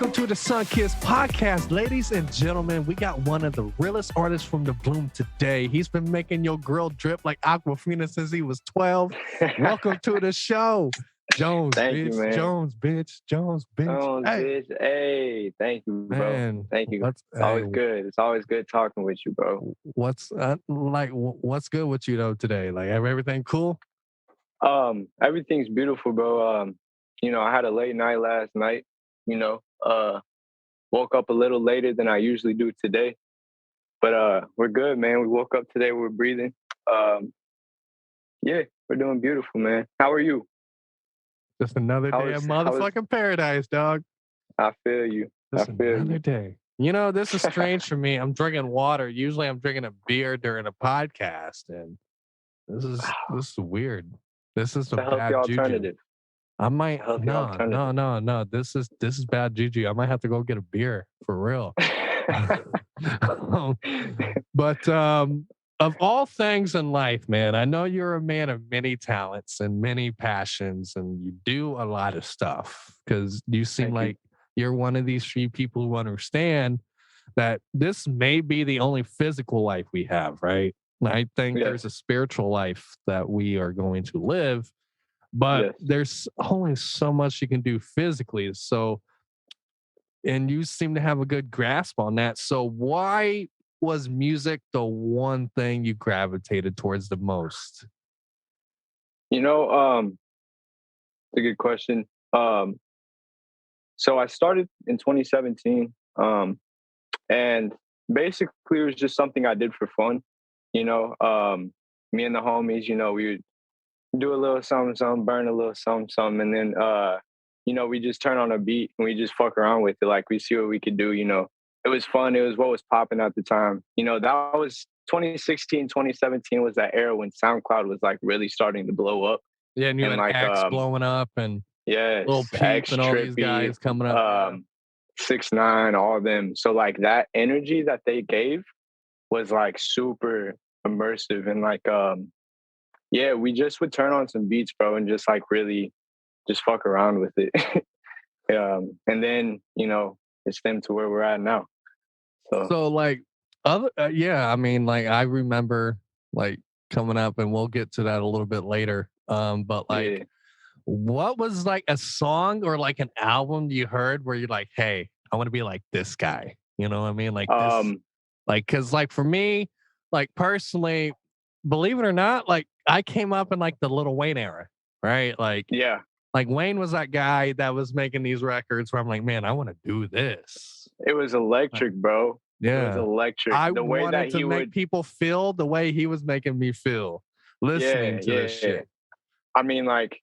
Welcome to the Sunkissed Podcast, ladies and gentlemen. We got one of the realest artists from the Bloom today. He's been making your girl drip like Aquafina since he was 12. Welcome to the show. Jones, Thank bitch. you, man. Jones, bitch. Jones, bitch. Jones, bitch. Hey, thank you, bro. Man, Thank you. It's always good. It's always good talking with you, bro. What's good with you though today? Like everything cool? Everything's beautiful, bro. I had a late night last night. Woke up a little later than I usually do today, but we're good, man. We woke up today. We're breathing. Yeah, we're doing beautiful, man. How are you? Just another day of motherfucking paradise, dog. I feel you. Just another day. You know, this is strange for me. I'm drinking water. Usually I'm drinking a beer during a podcast, and this is weird. This is a bad alternative. Juju. I might no. This is bad juju. I might have to go get a beer for real. But of all things in life, man, I know you're a man of many talents and many passions, and you do a lot of stuff because you seem like you're one of these few people who understand that this may be the only physical life we have, right? I think there's a spiritual life that we are going to live, but there's only so much you can do physically. So, and you seem to have a good grasp on that. So why was music the one thing you gravitated towards the most? It's a good question. So I started in 2017, and basically it was just something I did for fun. Me and the homies, we would do a little something, burn a little something, and then, we just turn on a beat and we just fuck around with it. Like we see what we could do, It was fun. It was what was popping at the time. That was 2016, 2017 was that era when SoundCloud was like really starting to blow up. Yeah, and you had like X blowing up and Lil Peep X, and all Trippy, these guys coming up. 6ix9ine, all of them. So like that energy that they gave was like super immersive and like we just would turn on some beats, bro, and just like really just fuck around with it. And then it's them to where we're at now. So like I remember like coming up, and we'll get to that a little bit later. But like what was like a song or like an album you heard where you're like, hey, I want to be like this guy? You know what I mean? Like this, like, cause like for me, like personally, believe it or not, like I came up in like the Lil Wayne era, right? Like, like Wayne was that guy that was making these records where I'm like, man, I want to do this. It was electric, bro. Yeah. It was electric. I wanted to make people feel the way he was making me feel listening to this shit. I mean, like,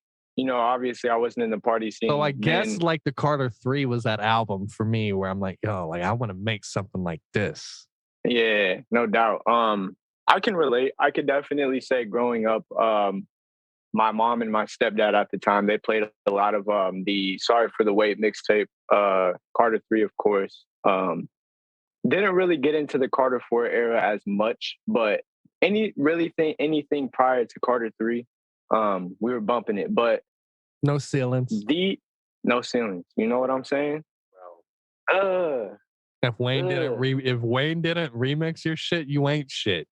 obviously I wasn't in the party scene. So I guess like the Carter 3 was that album for me where I'm like, yo, like I want to make something like this. Yeah, no doubt. I can relate. I could definitely say growing up, my mom and my stepdad at the time, they played a lot of the Sorry for the Wait mixtape, Carter 3, of course. Didn't really get into the Carter 4 era as much, but anything prior to Carter 3, we were bumping it. But no ceilings. No ceilings. You know what I'm saying? If Wayne didn't remix your shit, you ain't shit.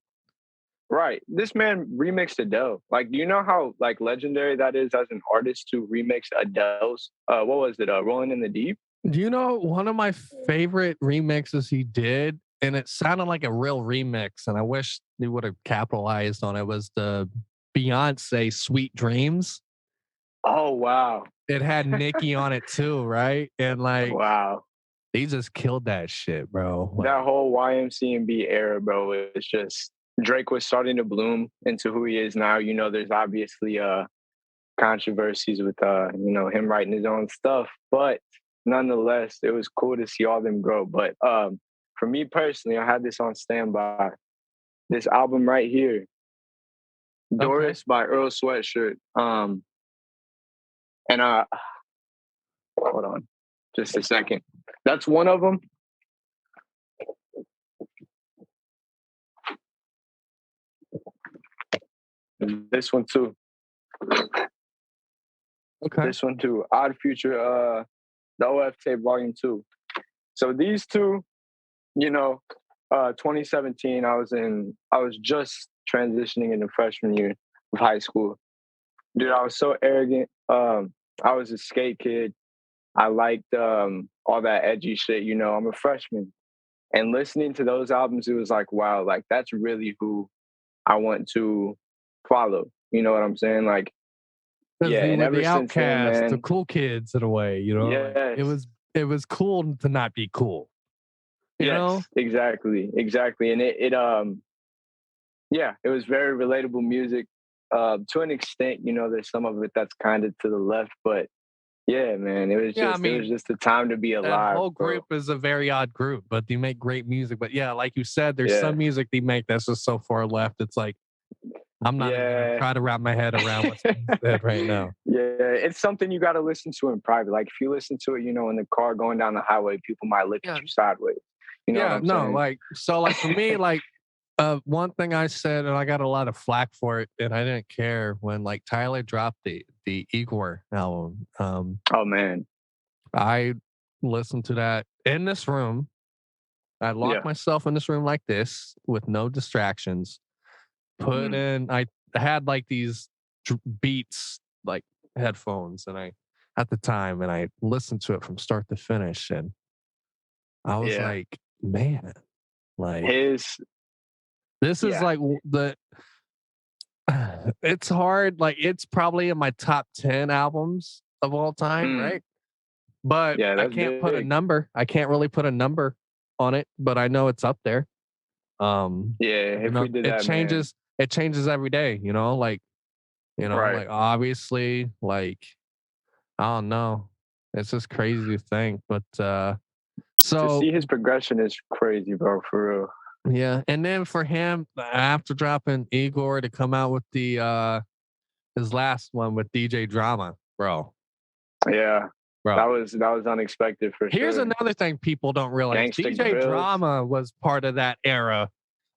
Right. This man remixed Adele. Like, do you know how like legendary that is as an artist to remix Adele's what was it? Rolling in the Deep? Do you know one of my favorite remixes he did, and it sounded like a real remix, and I wish they would have capitalized on it, was the Beyonce Sweet Dreams. Oh wow. It had Nicki on it too, right? And like wow. He just killed that shit, bro. Like, that whole YMCMB era, bro, it's just Drake was starting to bloom into who he is now. There's obviously controversies with him writing his own stuff, but nonetheless, it was cool to see all them grow. But for me personally, I had this on standby. This album right here, Doris by Earl Sweatshirt. And hold on, just a second. That's one of them. This one too. Okay. This one too. Odd Future, the OF tape volume 2. So these two, you know, 2017, I was just transitioning into freshman year of high school. Dude, I was so arrogant. I was a skate kid. I liked all that edgy shit. You know, I'm a freshman, and listening to those albums, it was like, wow, like that's really who I want to follow. You know what I'm saying? Like, Because yeah. we And were ever the since then, outcasts, the man, cool kids in a way, you know, like yes, it was cool to not be cool, you know? yes, exactly, exactly. And yeah, it was very relatable music. To an extent, you know, there's some of it that's kind of to the left, but yeah, man, Yeah, I it was mean, just a time to be that alive, whole bro. group is a very odd group, but they make great music. But yeah, like you said, there's Yeah, some music they make that's just so far left. It's like I'm not even gonna yeah, try to wrap my head around what's being said right now. yeah. It's something you got to listen to in private. Like if you listen to it, you know, in the car going down the highway, people might look at Yeah, you sideways. You know what yeah, I'm no, saying? like so, like for me, like one thing I said, and I got a lot of flack for it, and I didn't care when like Tyler dropped the Igor album. Oh man, I listened to that in this room. I locked yeah. myself in this room like this with no distractions. Put Mm. in, I had like these beats, like headphones, and I at the time, and I listened to it from start to finish, and I was Yeah, like, man, like his this is yeah. like the. It's hard. Like it's probably in my top 10 albums of all time, Mm. right? But Yeah, I that's can't put a big. number. I can't really put a number on it, but I know it's up there. Yeah, You if we know, did that, man. it changes every day, you know, like, Right. like obviously, like, I don't know. It's just crazy to think. But To so see his progression is crazy, bro, for real. yeah. And then for him, after dropping Igor to come out with the his last one with DJ Drama, bro. Yeah. Bro. That was unexpected for Here's sure. another thing people don't realize. Gangsta DJ Grills. Drama was part of that era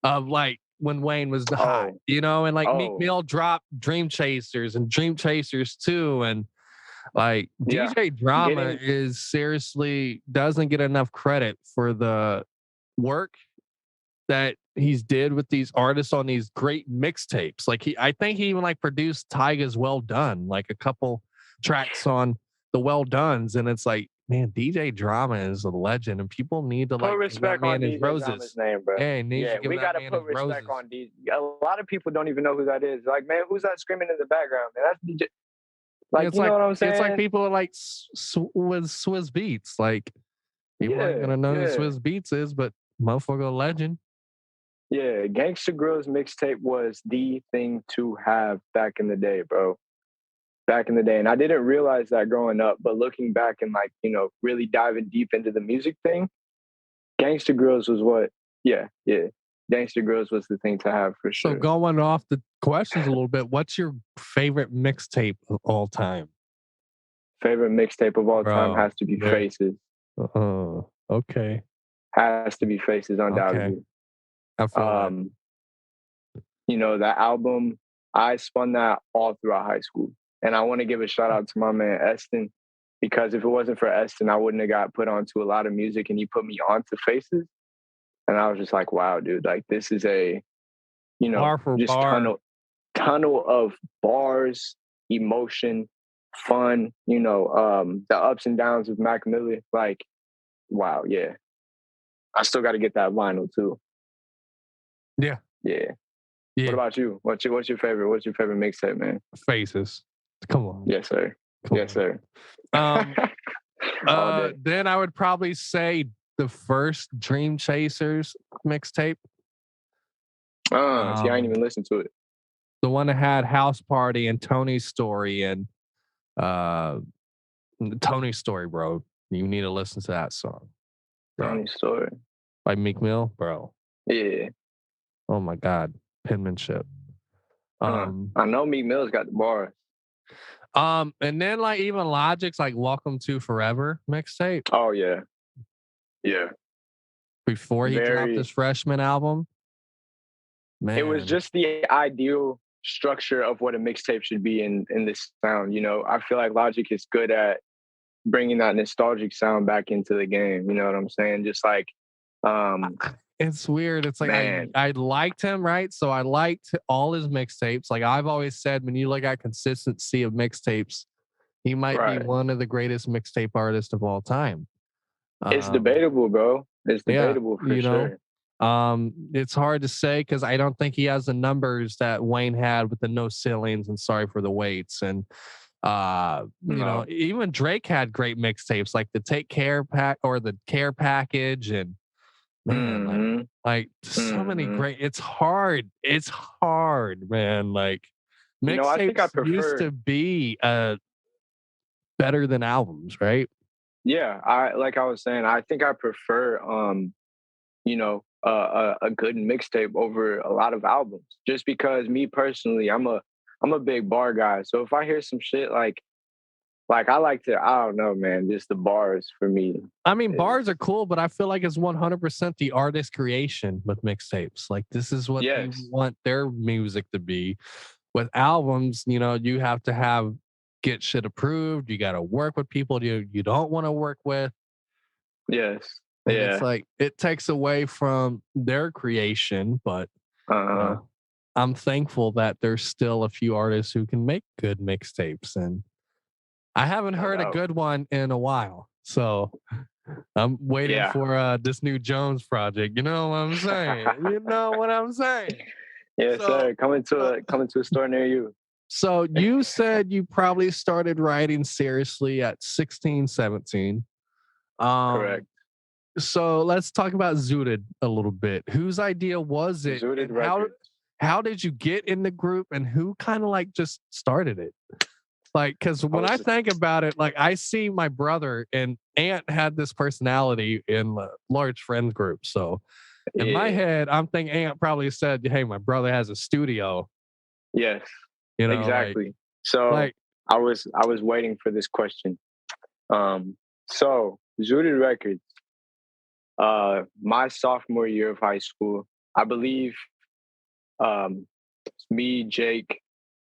of like when Wayne was the hot, Oh, you know, and like Meek oh, Mill dropped Dream Chasers and Dream Chasers too. And like yeah. DJ Drama Getting is seriously doesn't get enough credit for the work that he's did with these artists on these great mixtapes. Like I think he even like produced Tyga's Well Done, like a couple tracks on the Well Dones, and it's like, man, DJ Drama is a legend, and people need to put like give that respect on man his DJ Drama's roses. name, bro. Hey, need Yeah, to give we that gotta man his put respect roses. on DJ. A lot of people don't even know who that is. Like, man, who's that screaming in the background? Man, that's DJ. Like, you know what I'm It's like saying? people are like with Swizz Beats. Like people aren't Yeah, gonna know who yeah, Swizz Beats is, but motherfucker a legend. yeah. Gangsta Grills mixtape was the thing to have back in the day, bro. Back in the day. And I didn't realize that growing up, but looking back and like, you know, really diving deep into the music thing, Gangsta Grills was what, yeah, yeah. Gangsta Grills was the thing to have for So sure. going off the questions a little bit, what's your favorite mixtape of all time? Favorite mixtape of all time Bro, has to be there. Faces. Okay. Has to be Faces, Okay. undoubtedly. I feel that. Um, you know, that album, I spun that all throughout high school. And I want to give a shout out to my man Eston, because if it wasn't for Eston, I wouldn't have got put onto a lot of music and he put me onto Faces. And I was just like, wow, dude, like this is a, you know, Bar for just bar. tunnel of bars, emotion, fun, you know, the ups and downs of Mac Miller. Like, wow, yeah. I still got to get that vinyl too. Yeah. Yeah. What Yeah. about you? What's your favorite? What's your favorite mixtape, man? Faces. Come on. Yes, sir. Come Yes, sir. on. All day. Then I would probably say the first Dream Chasers mixtape. See, I ain't even listened to it. The one that had House Party and Tony's Story and uh Tony's Story, bro. You need to listen to that song. Funny Bro. story. By Meek Mill, bro. Yeah. Oh my God. Penmanship. I know Meek Mill's got the bars. And then like even Logic's like Welcome to Forever mixtape Oh yeah. Yeah. before he dropped his Very. freshman album. Man. It was just the ideal structure of what a mixtape should be in this sound. You know, I feel like Logic is good at bringing that nostalgic sound back into the game. You know what I'm saying? Just like, um, It's weird. It's like man, I liked him, right? So I liked all his mixtapes. Like I've always said, when you look at consistency of mixtapes, he might be right. one of the greatest mixtape artists of all time. It's Um, debatable, bro. It's yeah, debatable for you know, sure. it's hard to say because I don't think he has the numbers that Wayne had with the No Ceilings and Sorry for the Waits. And No. even Drake had great mixtapes like the Take Care pack or the Care package. And man, Mm-hmm. like so many Mm-hmm. great. It's hard. It's hard, man. Like I think I mixtapes used prefer. to be better than albums, right? Yeah, I like I was saying. I think I prefer, a good mixtape over a lot of albums. Just because me personally, I'm a big bar guy. So if I hear some shit like I like to, I don't know, man, just the bars for me. I mean, bars Is, are cool, but I feel like it's 100% the artist creation with mixtapes. Like this is what they yes, want their music to be. With albums, you have to get shit approved. You got to work with people you don't want to work with. yes, And it's yeah. like it takes away from their creation, but you Uh, know, I'm thankful that there's still a few artists who can make good mixtapes, and I haven't no heard a doubt. good one in a while. So I'm waiting Yeah. for this new Jones project. You know what I'm saying? You know what I'm saying? Yes, So sir. Coming to uh, a store near you. so you said you probably started writing seriously at 16, 17. Correct. Um so let's talk about Zooted a little bit. Whose idea was it, Zooted and how Records. how did you get in the group, and who kind of like just started it? Like, because I when I was think about it, like I see my brother and Aunt had this personality in a large friend group. So in my yeah. head, I'm thinking Aunt probably said, "Hey, my brother has a studio." Yes. You know, Exactly. So like I was waiting for this question. So Zooted Records, my sophomore year of high school, I believe, me, Jake,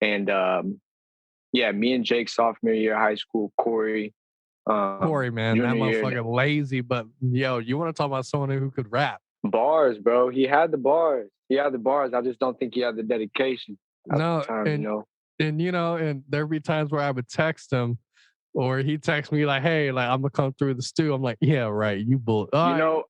and me and Jake sophomore year of high school, Corey, Corey, man, that junior year. motherfucker lazy, but yo, you want to talk about someone who could rap? Bars, bro. He had the bars. He had the bars. I just don't think he had the dedication at the No, time, and and there'd be times where I would text him, or he text me like, "Hey, like I'm gonna come through the stew." I'm like, "Yeah, right. All You right, know,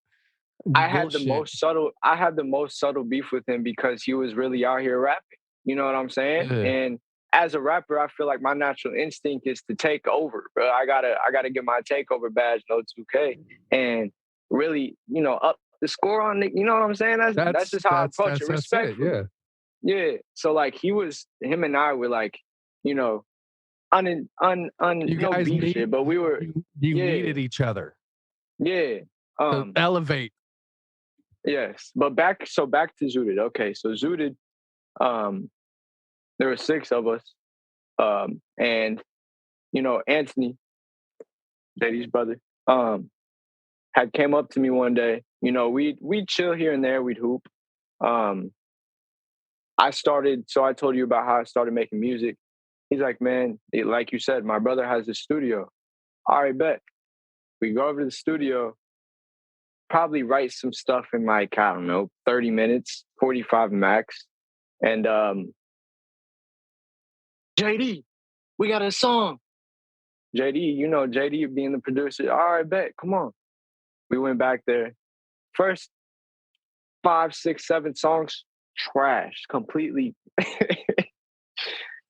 you bullshit." I had the most subtle beef with him because he was really out here rapping. You know what I'm saying? Yeah, And as a rapper, I feel like my natural instinct is to take over, bro. I gotta get my takeover badge, no 2K, and really, up the score on it. You know what I'm saying? That's that's just how I that's approach that's it, that's it. respectfully. Yeah, Yeah. So like him and I were like, you know, you no guys beef shit, need but we were, you yeah, needed each other yeah. to Um, elevate. yes. But back to Zooted. Okay, so Zooted, um, there were six of us. And Anthony, JD's brother, had came up to me one day. We'd chill here and there, we'd hoop. Um, so I told you about how I started making music. He's like, man, like you said, my brother has a studio. All right, bet. We go over to the studio, probably write some stuff in like, I don't know, 30 minutes, 45 max. And JD, we got a song. JD, JD being the producer. All right, bet. Come on. We went back there. First 5, 6, 7 songs, trash. Completely,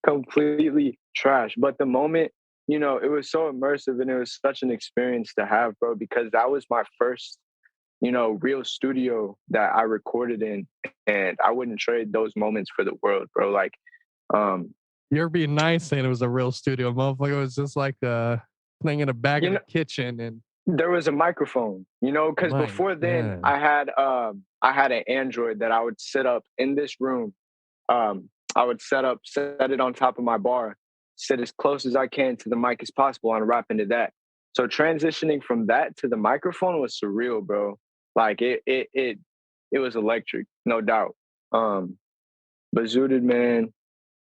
completely trash. But the moment, it was so immersive and it was such an experience to have, bro, because that was my first real studio that I recorded in, and I wouldn't trade those moments for the world, bro. Like, You're being nice saying it was a real studio. Motherfucker was just like playing in a bag you in know, the kitchen and there was a microphone, because my before then God. I had an Android that I would set up in this room. I would set it on top of my bar, sit as close as I can to the mic as possible, and rap into that. So transitioning from that to the microphone was surreal, bro. Like it was electric, no doubt. But Zooted, man,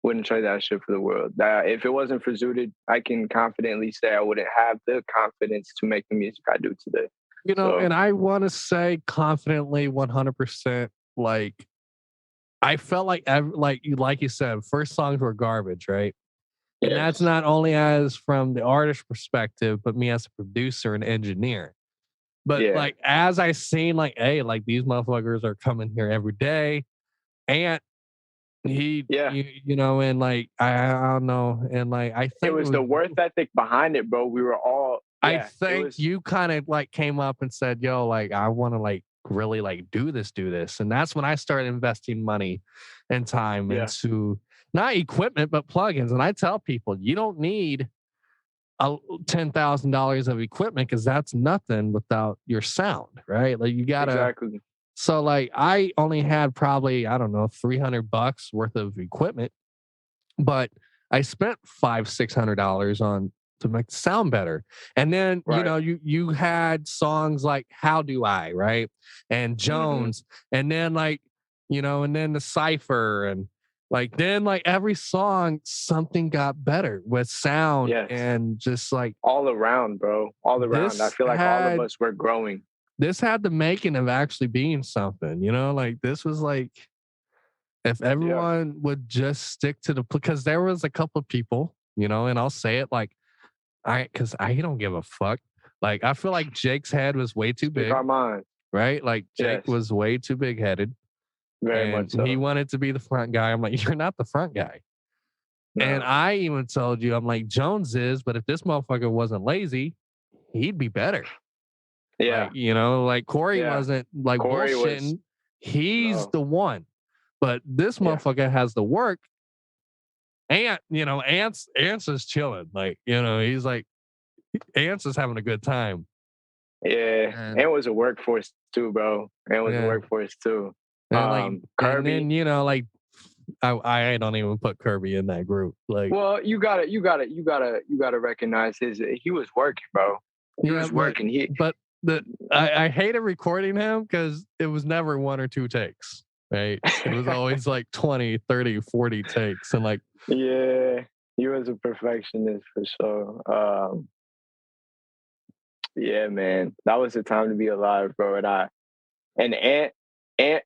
Wouldn't trade that shit for the world. That if it wasn't for Zooted, I can confidently say I wouldn't have the confidence to make the music I do today. You know, So, and I want to say confidently 100%, like, I felt like you said, first songs were garbage, right? And that's yes. not only as from the artist perspective, but me as a producer and engineer. But Yeah. like as I seen, like, hey, like these motherfuckers are coming here every day, and Yeah. you know, and like I don't know, and like I It think was the worth ethic behind it, bro. We were all, I yeah, it think was, you kind of like came up and said, yo, like I want to like really like do this. And that's when I started investing money and time yeah, into not equipment, but plugins. And I tell people, you don't need $10,000 of equipment because that's nothing without your sound, right? Like you gotta. exactly. So like I only had probably I don't know $300 worth of equipment, but I spent $500-600 on to make the sound better. And then you Right. know you had songs like How Do I, right? And Jones, and then like you know, and then the Cipher, and like then like every song something got better with sound Yes. and just like All around, bro. All around. I this feel like all of us were growing. had the making of actually being something, you know, like this was like if Yeah. everyone would just stick to the because there was a couple of people, you know, and I'll say it like because I don't give a fuck. Like I feel like Jake's head was way too Speak big, our mind. right? Like Jake Yes. was way too big headed, Very and much he so. wanted to be the front guy. I'm like, you're not the front guy. And No. I even told you, I'm like, Jones is, but if this motherfucker wasn't lazy, he'd be better. Yeah. Like, you know, like Corey Yeah. wasn't like Corey was, bullshitting. He's no. the one. But this Yeah. motherfucker has the work. Ant, you know, Ants is chilling. Like, you know, he's like Ants is having a good time. Yeah. And It was a workforce too, bro. It was a yeah. workforce too. And like and Kirby. then, you know, like I don't even put Kirby in that group. Like Well, you gotta recognize he was working, bro. He yeah, was working. but I hated recording him because it was never one or two takes. Right. It was always like 20, 30, 40 takes. And like Yeah, he was a perfectionist for sure. Yeah, man, that was the time to be alive, bro. And Ant,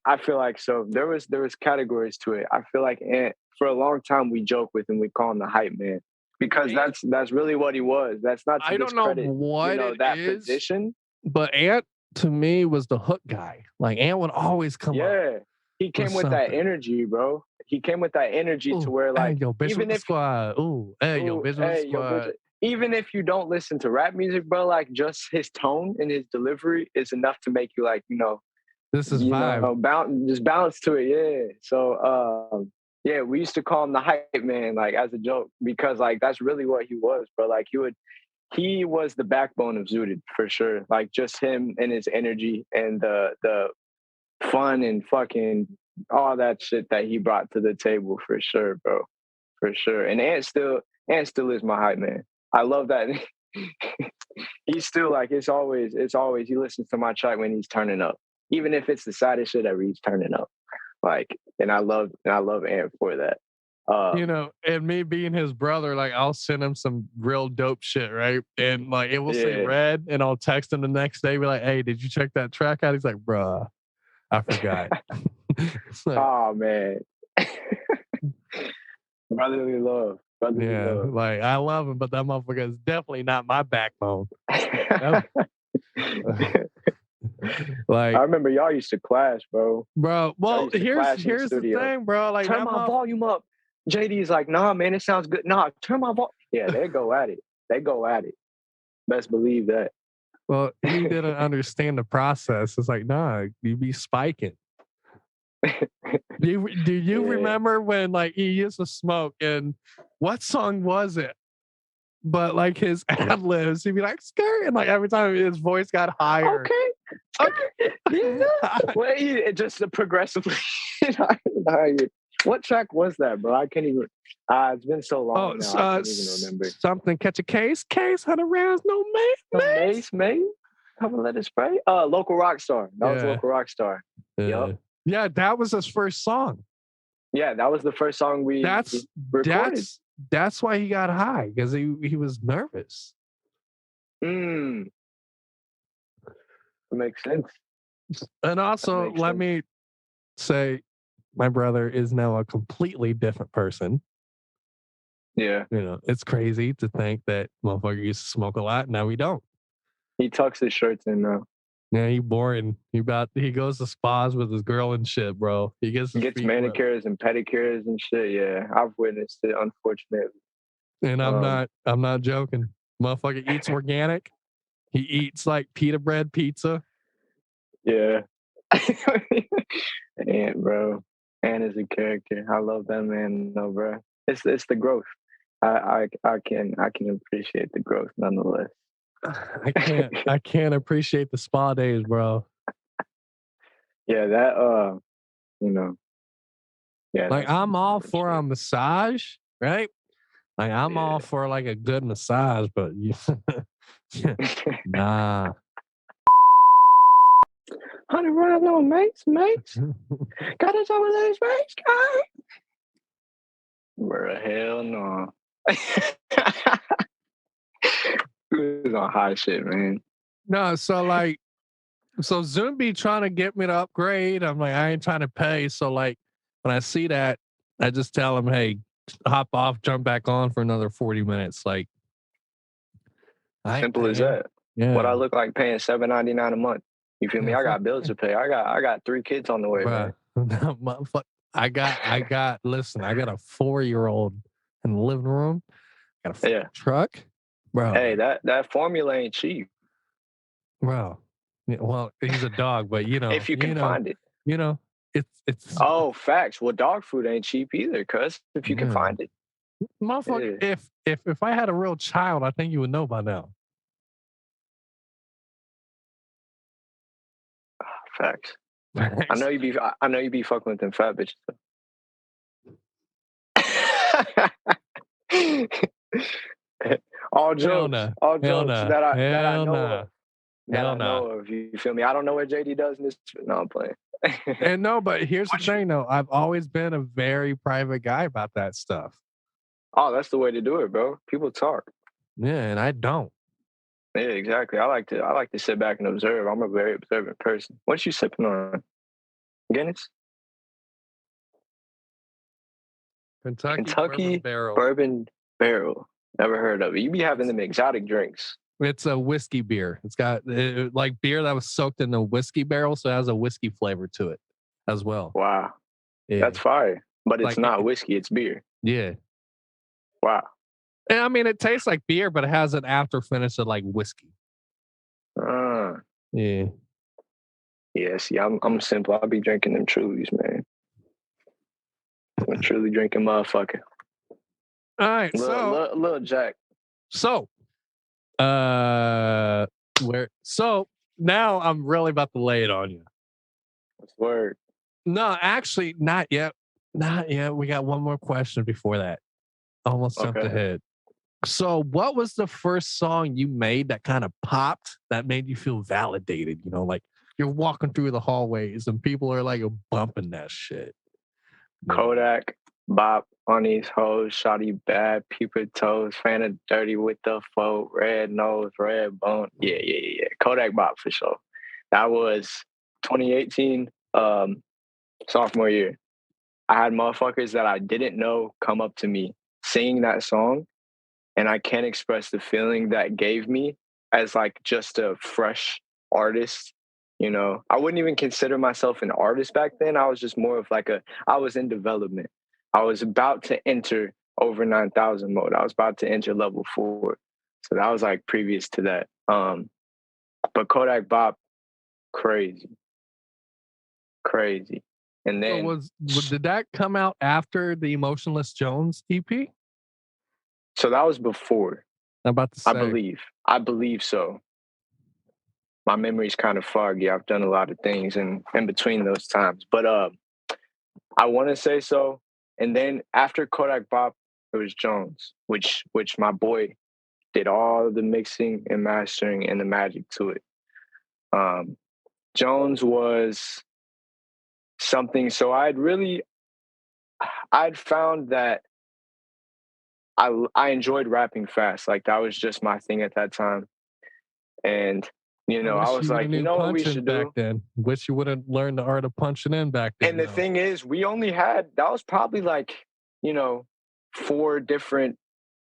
I feel like so there was categories to it. I feel like Ant for a long time we joke with him, we call him the hype man because that's really what he was. That's not to I don't know discredit, what it that is, position. but Ant to me was the hook guy. Like Ant would always come up. Yeah, he came with that something. energy, bro. He came with that energy to Ooh, where hey, like yo, bitch with even the if squad. Ooh, hey, yo, ooh, bitch with the hey, yo, bitch, squad. even if you don't listen to rap music, bro, like just his tone and his delivery is enough to make you like, This is vibe. bounce to it. Yeah. So, yeah, we used to call him the hype man, like as a joke, because like that's really what he was, bro. Like he was the backbone of Zooted for sure. Like just him and his energy and the fun and fucking all that shit that he brought to the table for sure, bro. For sure. And Ant still is my hype man. I love that. He's still like it's always he listens to my track when he's turning up. Even if it's the saddest shit ever, he's turning up. Like, and I love Ant for that. You know, and me being his brother, like I'll send him some real dope shit, right? And like it will say Yeah. red, and I'll text him the next day, be like, "Hey, did you check that track out?" He's like, "Bruh, I forgot." Like, Oh man. Brotherly love. Brotherly yeah, love. like I love him, but that motherfucker is definitely not my backbone. Like, I remember y'all used to clash, bro. bro. Well, used to here's clash in the the studio. thing, bro. Like, Turn my volume up. JD's like, nah, man, it sounds good. Nah, turn my volume. Yeah, they go at it. They go at it. Best believe that. well, he didn't understand the process. It's like, nah, you be spiking. Do you Yeah. remember when like he used to smoke and what song was it? But like his ad libs, he'd be like skirt, and like every time his voice got higher. Okay. Well, it just progressively. What track was that, bro? I can't even. It's been so long now. I can't even remember. Something catch a case, 100 rounds, no Mace, come and let it spray. Local rock star. That was Local Rock Star. Yep. Yeah, that was his first song. Yeah, that was the first song we That's recorded. that's why he got high, because he was nervous. Mm, that makes sense. And That also, makes let sense. me say, my brother is now a completely different person. Yeah. You know, it's crazy to think that motherfucker used to smoke a lot. Now we don't. He tucks his shirts in now. Yeah, he boring. He goes to spas with his girl and shit, bro. He gets his Gets feet rubbed. manicures and pedicures and shit. Yeah, I've witnessed it, unfortunately. And Um, I'm not joking. Motherfucker eats organic. He eats like pita bread pizza. yeah. And bro, and is a character. I love that man, though, bro. It's the growth. I can appreciate the growth nonetheless. I can't appreciate the spa days, bro. Yeah, that you know, yeah, Like that's some I'm all important for a shit. massage, right? Like I'm all Yeah. for like a good massage, but you, nah. 100 rounds on mates. Got us over those mates, guy. Bro, hell no. He was on high shit, man. No, so Zoom be trying to get me to upgrade. I'm like, I ain't trying to pay. So like when I see that, I just tell him, hey, hop off, jump back on for another 40 minutes. Like I ain't Simple as paying. that. What I Yeah. look like paying $7.99 a month. You feel me? Yeah, I fuck got bills yeah. to pay. I got 3 kids on the way, man. Bruh. Listen, I got a 4-year-old in the living room, got a Yeah. truck. Hey, Bro, that formula ain't cheap bro. Yeah, well, he's a dog, but if you can find it. you know, it's Oh, facts. Well, dog food ain't cheap either, cuz if you can yeah. find it. Motherfucker, Yeah. if I had a real child, I think you would know by now. Facts. I know you be fucking with them fat bitches. Hell nah. All Hell jokes nah. that I Hell know nah. of. That Hell I nah. know of. You feel me? I don't know what JD does in this. No, I'm playing. And no, but here's the What you? thing though. I've always been a very private guy about that stuff. Oh, that's the way to do it, bro. People talk. Yeah, and I don't. Yeah, exactly. I like to sit back and observe. I'm a very observant person. What you sipping on? Guinness? Kentucky Bourbon Kentucky Barrel. Bourbon Barrel. Never heard of it. You be having It's them exotic drinks. it's a whiskey beer. It's got like beer that was soaked in a whiskey barrel, so it has a whiskey flavor to it as well. Wow. Yeah, That's fire. But it's like not whiskey, it's beer. yeah. Wow. And I mean, it tastes like beer, but it has an after finish of like whiskey. Uh, Yeah. yeah, see, I'm simple. I'll be drinking them Trulies, man. I'm a truly drinking motherfucker. All right. Little Jack. So, uh, so now I'm really about to lay it on you. What's the word? No, actually, not yet. Not yet. We got one more question before that. Almost jumped Okay. ahead. So, what was the first song you made that kind of popped that made you feel validated? You know, like you're walking through the hallways and people are like bumping that shit. You know? Kodak, Bop, on these hoes, Shotty bad, peeper toes, fan of dirty with the foe, red nose, red bone. Yeah. Kodak Bop for sure. That was 2018, sophomore year. I had motherfuckers that I didn't know come up to me singing that song, and I can't express the feeling that gave me as like just a fresh artist. You know, I wouldn't even consider myself an artist back then. I was just more of like I was in development. I was about to enter over 9,000 mode. I was about to enter level 4. So that was like previous to that. But Kodak Bop, crazy, crazy. And So then, did that come out after the Emotionless Jones EP? so that was before, I'm about to I say. believe. I believe so. My memory's kind of foggy. I've done a lot of things in between those times. But I want to say so. And then after Kodak Bop, it was Jones, which my boy did all the mixing and mastering and the magic to it. Jones was something. So I'd found that I enjoyed rapping fast. Like that was just my thing at that time. And I I wish was you would have like, you knew know what we punching should back do? then. Wish you would have learned the art of punching in back And then, the though. thing is, we only had that was probably like, you know, 4 different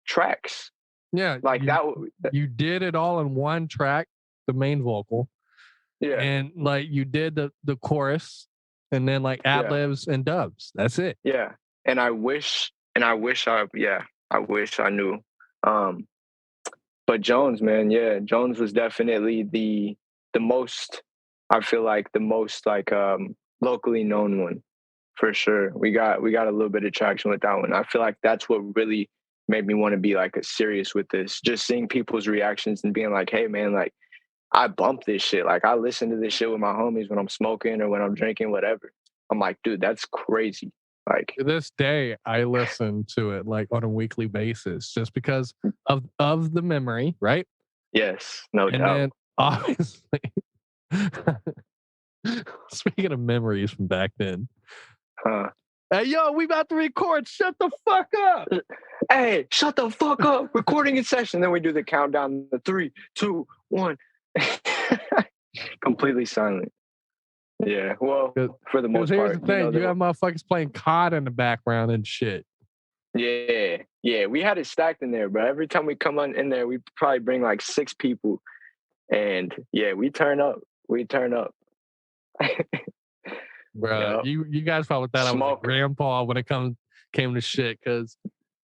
tracks. Yeah, Like that you did it all in one track, the main vocal, yeah, and like you did the chorus, and then like ad yeah, libs and dubs. That's it. yeah. I wish I knew. Um but Jones, man, yeah, Jones was definitely the most I feel like the most like locally known one for sure. We got a little bit of traction with that one. I feel like that's what really made me want to be like serious with this. Just seeing people's reactions and being like, "Hey, man, like I bump this shit. Like I listen to this shit with my homies when I'm smoking or when I'm drinking, whatever." I'm like, dude, that's crazy. Like, To this day, I listen to it like on a weekly basis just because of the memory, right? yes, no And doubt. then obviously, speaking of memories from back then, Huh? hey yo, we about to record. Shut the fuck up. Hey, shut the fuck up. Recording in session. Then we do the countdown. The 3, 2, 1. Completely silent. Yeah. Well, for the Because most here's the part, thing, you have motherfuckers playing COD in the background and shit. yeah, yeah. We had it stacked in there, but every time we come on in there, we probably bring like 6 people, and yeah, we turn up. We turn up. Bruh, Yep. you guys thought that I was a Smoke. grandpa when it came to shit, because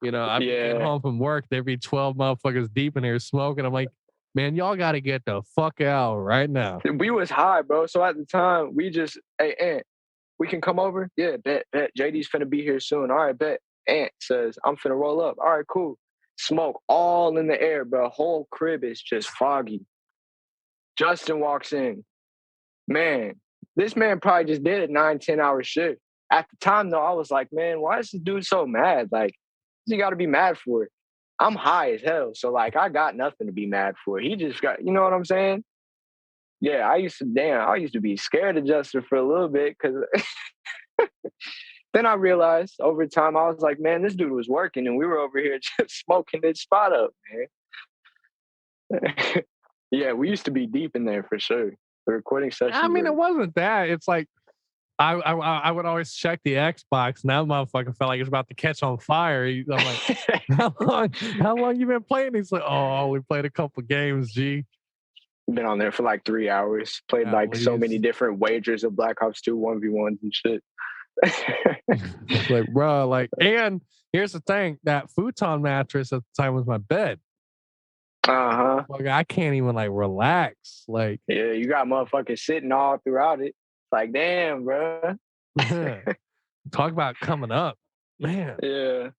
I'd be getting Yeah. home from work, there'd be 12 motherfuckers deep in here smoking. I'm like, man, y'all gotta get the fuck out right now. We was high, bro. So at the time, we just, hey, Ant, we can come over? Yeah, bet, bet. JD's finna be here soon. All right, bet. Ant says, I'm finna roll up. All right, cool. Smoke all in the air, bro. Whole crib is just foggy. Justin walks in. Man, this man probably just did a 9, 10 hour shift. At the time, though, I was like, man, why is this dude so mad? Like, you got to be mad for it. I'm high as hell. So, like, I got nothing to be mad for. He just got, you know what I'm saying? Yeah, I used to be scared of Justin for a little bit because then I realized over time, I was like, man, this dude was working and we were over here just smoking this spot up, man. Yeah, we used to be deep in there for sure. The recording I sessions mean, were, it wasn't that. It's like I would always check the Xbox, and that motherfucker felt like it's about to catch on fire. I'm like, how long you been playing? He's like, oh, we played a couple games, G. been on there for like 3 hours, played At like so many least. different wagers of Black Ops 2 1v1s and shit. Like, bro, like, and here's the thing, that futon mattress at the time was my bed. Uh-huh. Like, I can't even like relax. Like, Yeah, you got motherfuckers sitting all throughout it. Like, damn, bro. talk about coming up, man. Yeah.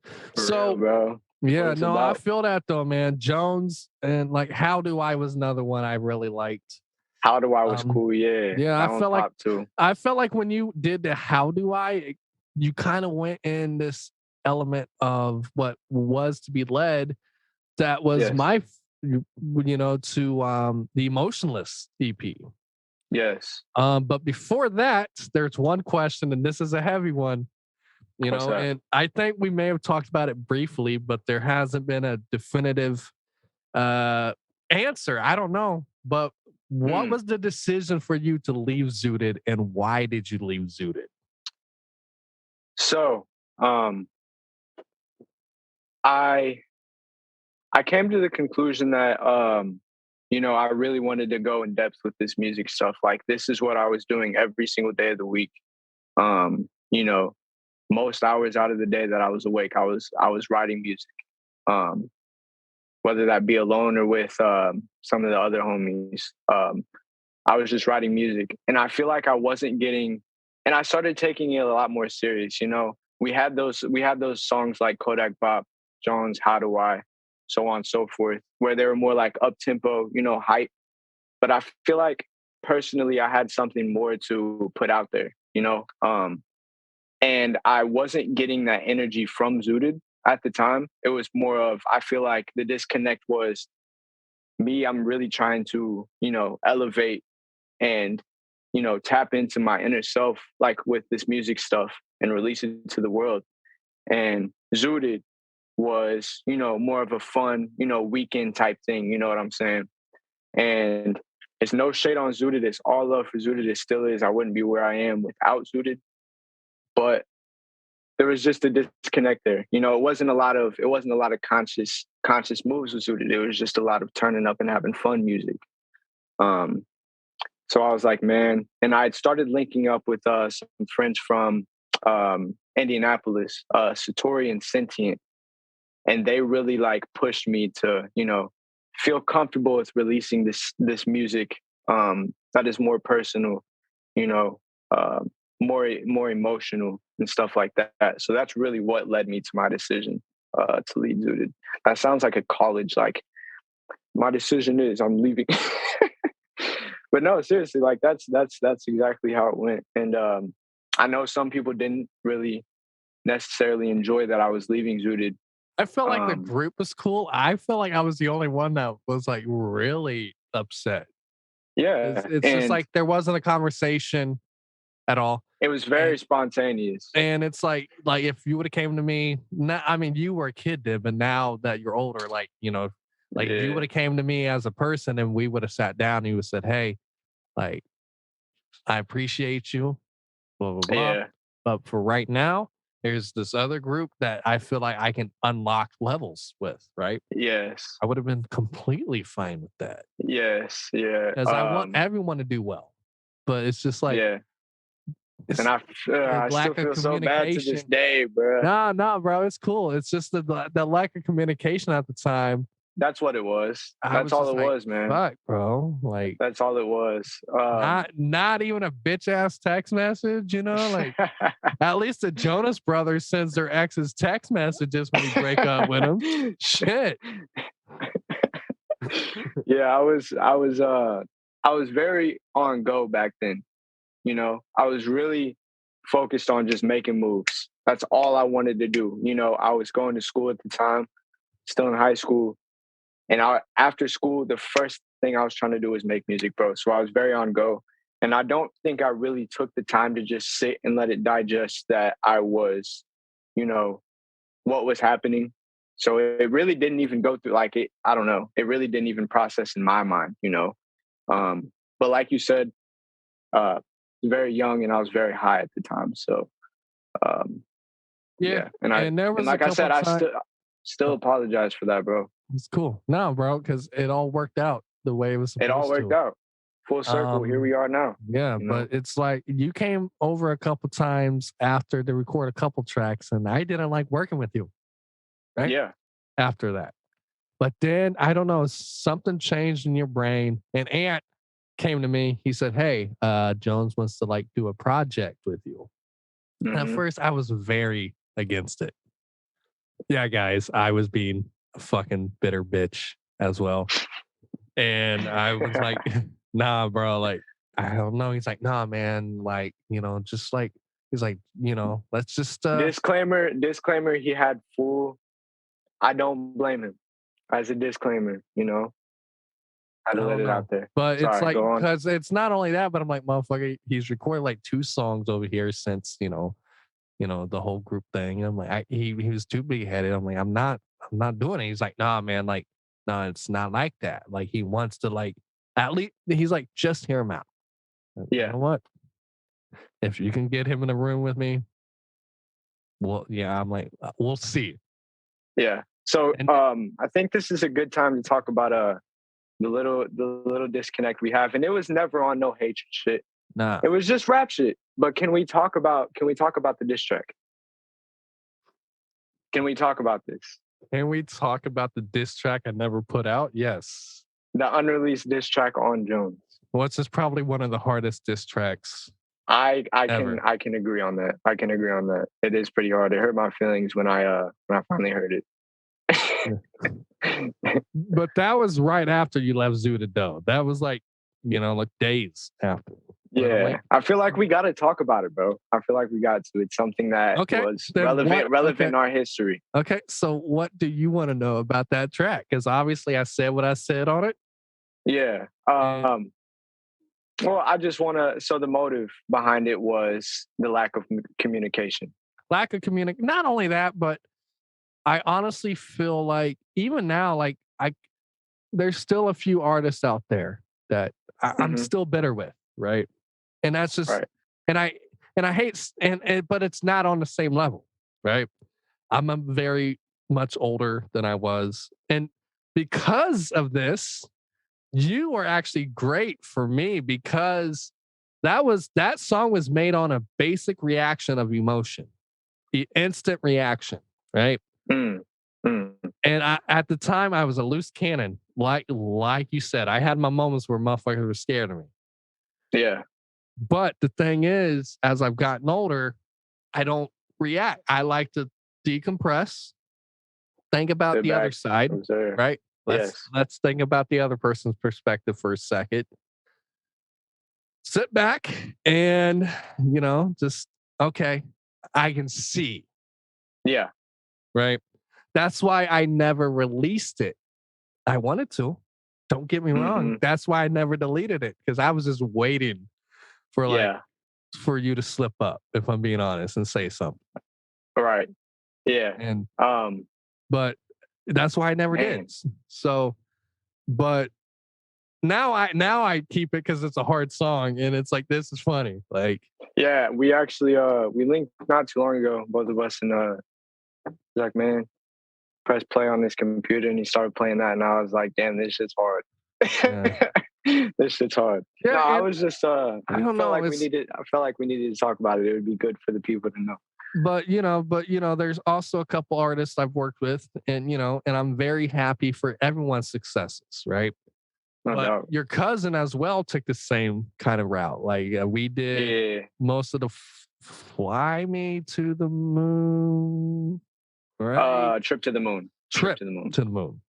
For real, So bro. What yeah, it's no, I about. feel that though, man. Jones and like How Do I was another one I really liked. How Do I was cool, yeah. Yeah, That one popped too. I felt like when you did the How Do I, you kind of went in this element of what was to be led. That was Yes. my, to the Emotionless EP. Yes. But before that, there's one question, and this is a heavy one. What's that? And I think we may have talked about it briefly, but there hasn't been a definitive answer. I don't know. But what was the decision for you to leave Zooted, and why did you leave Zooted? So, I came to the conclusion that I really wanted to go in depth with this music stuff. Like this is what I was doing every single day of the week. Um, you know, most hours out of the day that I was awake, I was writing music. Um, whether that be alone or with some of the other homies. I was just writing music, and I feel like I wasn't getting, and I started taking it a lot more serious. We had those songs like Kodak Bop, Jones, How Do I, so on and so forth, where they were more like up tempo, hype. But I feel like personally, I had something more to put out there. And I wasn't getting that energy from Zooted at the time. It was more of, I feel like the disconnect was me. I'm really trying to, elevate and, tap into my inner self, like with this music stuff. and release it to the world. And Zooted was, more of a fun, weekend type thing. You know what I'm saying? And it's no shade on Zooted. It's all love for Zooted. It still is. I wouldn't be where I am without Zooted. But there was just a disconnect there. It wasn't a lot of conscious moves with Zooted. It was just a lot of turning up and having fun music. Um, so I was like, man, and I had started linking up with some friends from Indianapolis, Satori and Sentient, and they really like pushed me to, feel comfortable with releasing this music that is more personal, you know, uh, more emotional and stuff like that. So that's really what led me to my decision to leave Zooted. That sounds like a college like my decision is I'm leaving. But no, seriously, like that's exactly how it went. And I know some people didn't really necessarily enjoy that I was leaving Zooted. I felt like the Um, group was cool. I felt like I was the only one that was like really upset. It's, yeah, it's just and like there wasn't a conversation at all. it was And very spontaneous. and it's like if you would have came to me, now, I mean, you were a kid then, but now that you're older, like like if you Yeah, would have came to me as a person and we would have sat down and you would have said, "Hey, like I appreciate you, blah blah blah, yeah, but for right now, there's this other group that I feel like I can unlock levels with, right?" yes, I would have been completely fine with that yes, yeah, because I want everyone to do well. But it's just like yeah. And it's I still lack of feel so bad to this communication. day, bro. Nah, bro, it's cool. It's just the lack of communication at the time. That's what it was. I That's was all just it like, was, man. fuck, bro. Like, That's all it was. not even a bitch ass text message, Like, at least the Jonas Brothers sends their exes text messages when you break up with them. Shit. Yeah, I was very on go back then. I was really focused on just making moves. That's all I wanted to do. I was going to school at the time, still in high school, and after school, the first thing I was trying to do was make music, bro. So I was very on go, and I don't think I really took the time to just sit and let it digest that I was, you know, what was happening. So it really didn't even go through like it. I don't know. It really didn't even process in my mind. But like you said, I was very young and I was very high at the time. So um, Yeah. yeah, and And there was a like I couple said, of I times. still apologize for that, bro. It's cool. No, bro, because it all worked out the way it was It all supposed worked to. out. Full circle. Here we are now. Yeah, You know. but it's like you came over a couple times after to record a couple tracks, and I didn't like working with you, right? Yeah. After that. But then I don't know, something changed in your brain. And Ant came to me. He said, "Hey, Jones wants to like do a project with you." And at Hmm. first, I was very against it. Yeah, guys, I was being a fucking bitter bitch as well. And I was like, nah, bro, like, I don't know. He's like, nah, man, like, just like, he's like, let's just, Disclaimer. He had full. I don't blame him. As a disclaimer, I had I to let don't it out know. there. But it's Sorry. like, Go on. because it's not only that, but I'm like, motherfucker, he's recorded like 2 songs over here since, the whole group thing. And I'm like, he was too big headed. I'm like, I'm not doing it. He's like, nah, man, like, no, it's not like that. Like, he wants to like, at least he's like, just hear him out. You Yeah. know what? If you can get him in a room with me, well, yeah, I'm like, we'll see. Yeah. So And I think this is a good time to talk about the little disconnect we have. And it was never on no hatred shit. nah, It was just rap shit. But can we talk about the diss track? Can we talk about this? can we talk about the diss track I never put out? Yes. The unreleased diss track on Jones. What's is probably one of the hardest diss tracks I can ever. I can agree on that. I can agree on that. It is pretty hard. It hurt my feelings when I finally heard it. But that was right after you left Zuda though. That was like, like days after. But I'm Yeah, like, I feel like we got to talk about it, bro. I feel like we got to. It's something that okay, was then what? relevant Okay, in our history. okay. So what do you want to know about that track? Because obviously I said what I said on it. Yeah. And Well, I just want to. So the motive behind it was the lack of communication. Lack of communication. Not only that, but I honestly feel like even now, like there's still a few artists out there that I'm Hmm. still bitter with, right? And that's just, Right. and I hate, but it's not on the same level, right? I'm a very much older than I was, and because of this, you were actually great for me because that song was made on a basic reaction of emotion, the instant reaction, right? Mm. Mm. And at the time, I was a loose cannon. Like you said, I had my moments where motherfuckers were scared of me. Yeah. But the thing is, as I've gotten older, I don't react. I like to decompress, think about Sit the other back, side, observe. right? Yes. Let's think about the other person's perspective for a second. Sit back and, just okay, I can see, Yeah. right? That's why I never released it. I wanted to. Don't get me wrong. Hmm. That's why I never deleted it because I was just waiting for Yeah. for you to slip up, if I'm being honest, and say something. Right. Yeah. And Um. but that's why I never Man. did. So, but now I keep it because it's a hard song and it's like this is funny. Like, Yeah. We actually we linked not too long ago, both of us, and he's like, man, press play on this computer, and he started playing that, and I was like, damn, this shit's hard. yeah, This shit's hard. No, yeah. I And was just I don't felt know. like we needed. I felt like we needed to talk about it. It would be good for the people to know. But there's also a couple artists I've worked with, and and I'm very happy for everyone's successes, right? No But doubt. your cousin as well took the same kind of route. Like we did Yeah. most of the Fly Me to the Moon, right? Trip to the moon. Trip To the moon. to the Moon,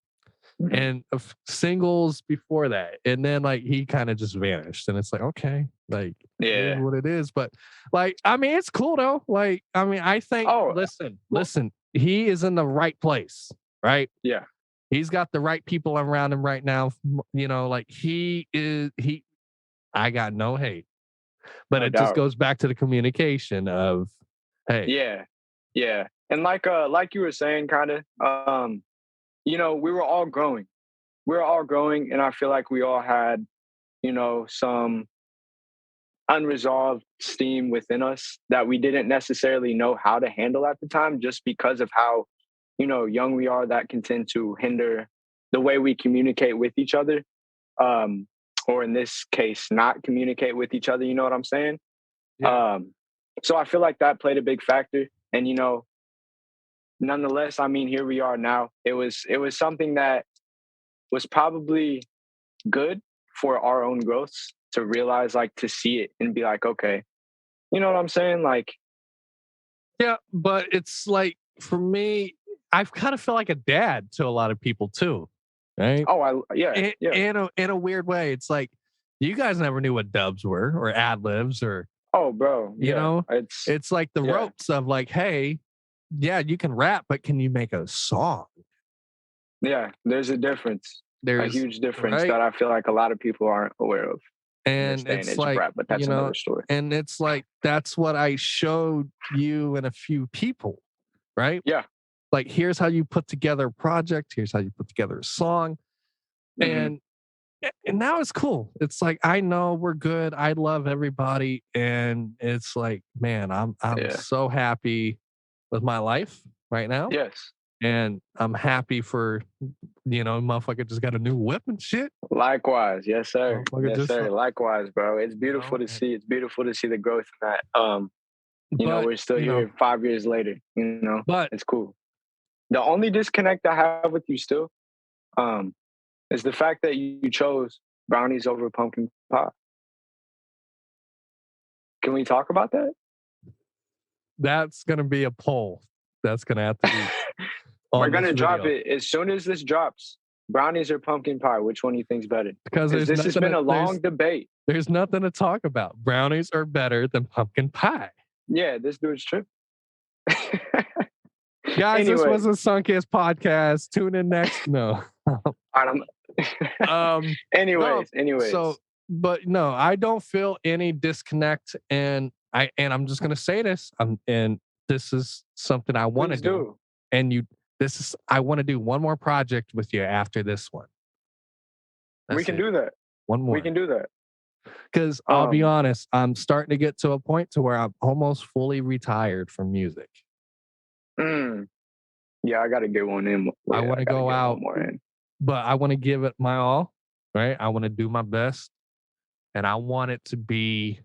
Mhm. and singles before that, and then like he kind of just vanished, and it's like okay, like it is Yeah. what it is. But like I mean, it's cool though. Like I mean, I think Oh, listen, he is in the right place, right? yeah. He's got the right people around him right now. Like I got no hate, but No it just doubt. goes back to the communication of, hey, Yeah. Yeah. And like you were saying, kind of, we were all growing. We were all growing, and I feel like we all had, some unresolved steam within us that we didn't necessarily know how to handle at the time, just because of how, young we are. That can tend to hinder the way we communicate with each other, um, or in this case, not communicate with each other. You know what I'm saying? yeah, So I feel like that played a big factor. And nonetheless, I mean, here we are now. It was something that was probably good for our own growths to realize, like, to see it and be like, okay, you know what I'm saying? Like, yeah. But it's like for me, I've kind of felt like a dad to a lot of people too, right? yeah, yeah. In a weird way, it's like you guys never knew what dubs were or ad libs or Oh, bro, you yeah. know, It's it's like the yeah, ropes of like, hey, yeah, you can rap, but can you make a song? yeah. There's a There's huge difference right. that I feel like a lot of people aren't aware of in this And day and it's age of like, rap. But that's another story. and it's like that's what I showed you and a few people, right? Yeah. Like, here's how you put together a project, here's how you put together a song. Hmm. And now it's cool. It's like I know we're good. I love everybody. And it's like, man, I'm Yeah. so happy with my life right now. Yes. And I'm happy for motherfucker just got a new whip and shit. Likewise, yes, sir. Motherfucker Yes, just sir. Likewise, bro. It's beautiful to and- see. It's beautiful to see the growth in that. but We're still you know, here 5 years later. but It's cool. The only disconnect I have with you still, is the fact that you chose brownies over pumpkin pie. Can we talk about that? that's gonna be a poll. That's gonna have to be We're on this gonna drop video. it as soon as this drops. Brownies or pumpkin pie? Which one do you think's better? Because Because this has been a long debate. there's nothing to talk about. Brownies are better than pumpkin pie. Yeah, this dude's tripping. Guys, this Anyway, was a Sunkist podcast. Tune in next. No. I don't. Um anyways, so but no, I don't feel any disconnect, and I'm just gonna say this, and this is something I want to Please do, do. and I want to do one more project with you after this one. We That's can it, do that. one We more. can do that. Because I'll be Um, honest, I'm starting to get to a point to where I'm almost fully retired from music. mm, yeah, I gotta get one in. I Yeah, want I to gotta go get out, one more in. but I want to give it my all, right? I want to do my best, and I want it to be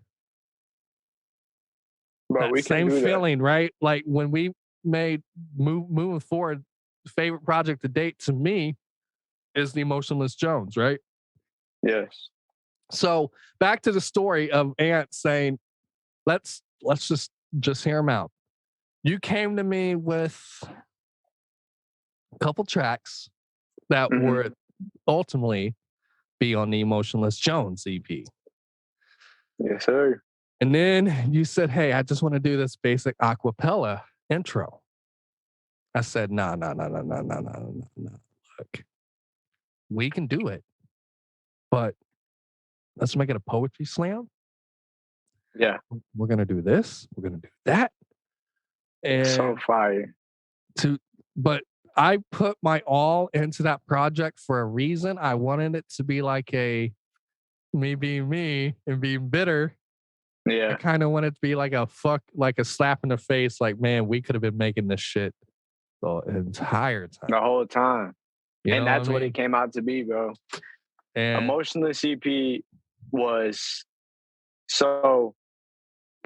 But that we can same do that. feeling, right? Like when we made moving forward, favorite project to date to me is the Emotionless Jones, right? Yes. So back to the story of Ant saying, let's just hear him out. You came to me with a couple tracks that Hmm. would ultimately be on the Emotionless Jones EP. Yes, sir. And then you said, hey, I just want to do this basic acapella intro. I said, no, no, no, no, no, no, no, no, no. Look, we can do it, but let's make it a poetry slam. Yeah. We're going to do this. We're going to do that. So And fire. but I put my all into that project for a reason. I wanted it to be like a me being me and being bitter. I Yeah. kind of want it to be like like a slap in the face. Like, man, we could have been making this shit the entire time. The whole time. You And know what I that's what it mean? came out to be, bro. And Emotionless CP was so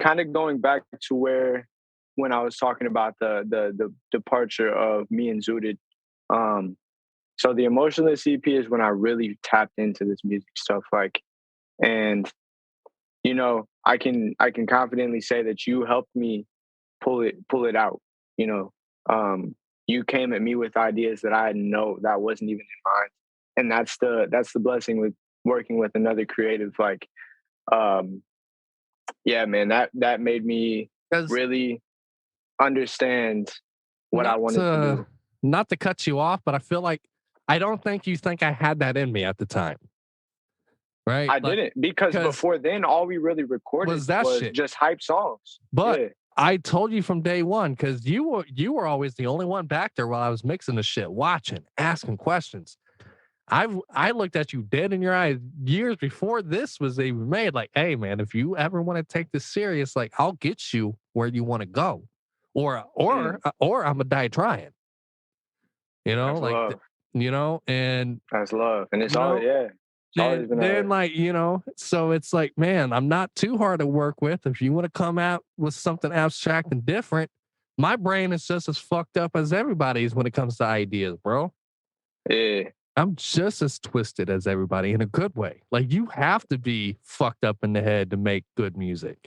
kind of going back to where when I was talking about the departure of me and Zooted. Um, so the Emotionless CP is when I really tapped into this music stuff, like, and I can confidently say that you helped me pull it out. You know, you came at me with ideas that I know that wasn't even in mind, and that's the blessing with working with another creative. Like, um, yeah, man, that made me because really understand what I not wanted to to do. not to cut you off, but I feel like I don't think you think I had that in me at the time, right? I Like, didn't because because before then, all we really recorded was that was shit. just hype songs. But Yeah, I told you from day one because you were always the only one back there while I was mixing the shit, watching, asking questions. I looked at you dead in your eyes years before this was even made. Like, hey man, if you ever want to take this serious, like I'll get you where you want to go, or I'm gonna die trying. that's Like love. and That's love, and it's you all know, yeah. It's always been that then way. like so it's like, man, I'm not too hard to work with. If you want to come out with something abstract and different, my brain is just as fucked up as everybody's when it comes to ideas, bro. Yeah. I'm just as twisted as everybody in a good way. Like you have to be fucked up in the head to make good music.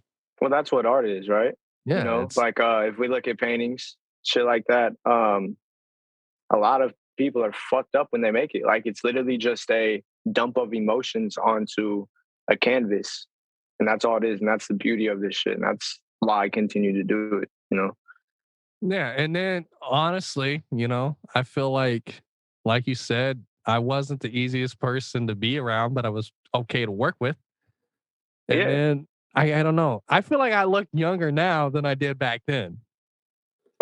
Well, that's what art is, right? Yeah, it's Like if we look at paintings, shit like that, a lot of people are fucked up when they make it. Like it's literally just a dump of emotions onto a canvas. And that's all it is. And that's the beauty of this shit. And that's why I continue to do it. yeah. And then honestly, I feel like you said, I wasn't the easiest person to be around, but I was okay to work with. And Yeah, then I don't know. I feel like I look younger now than I did back then.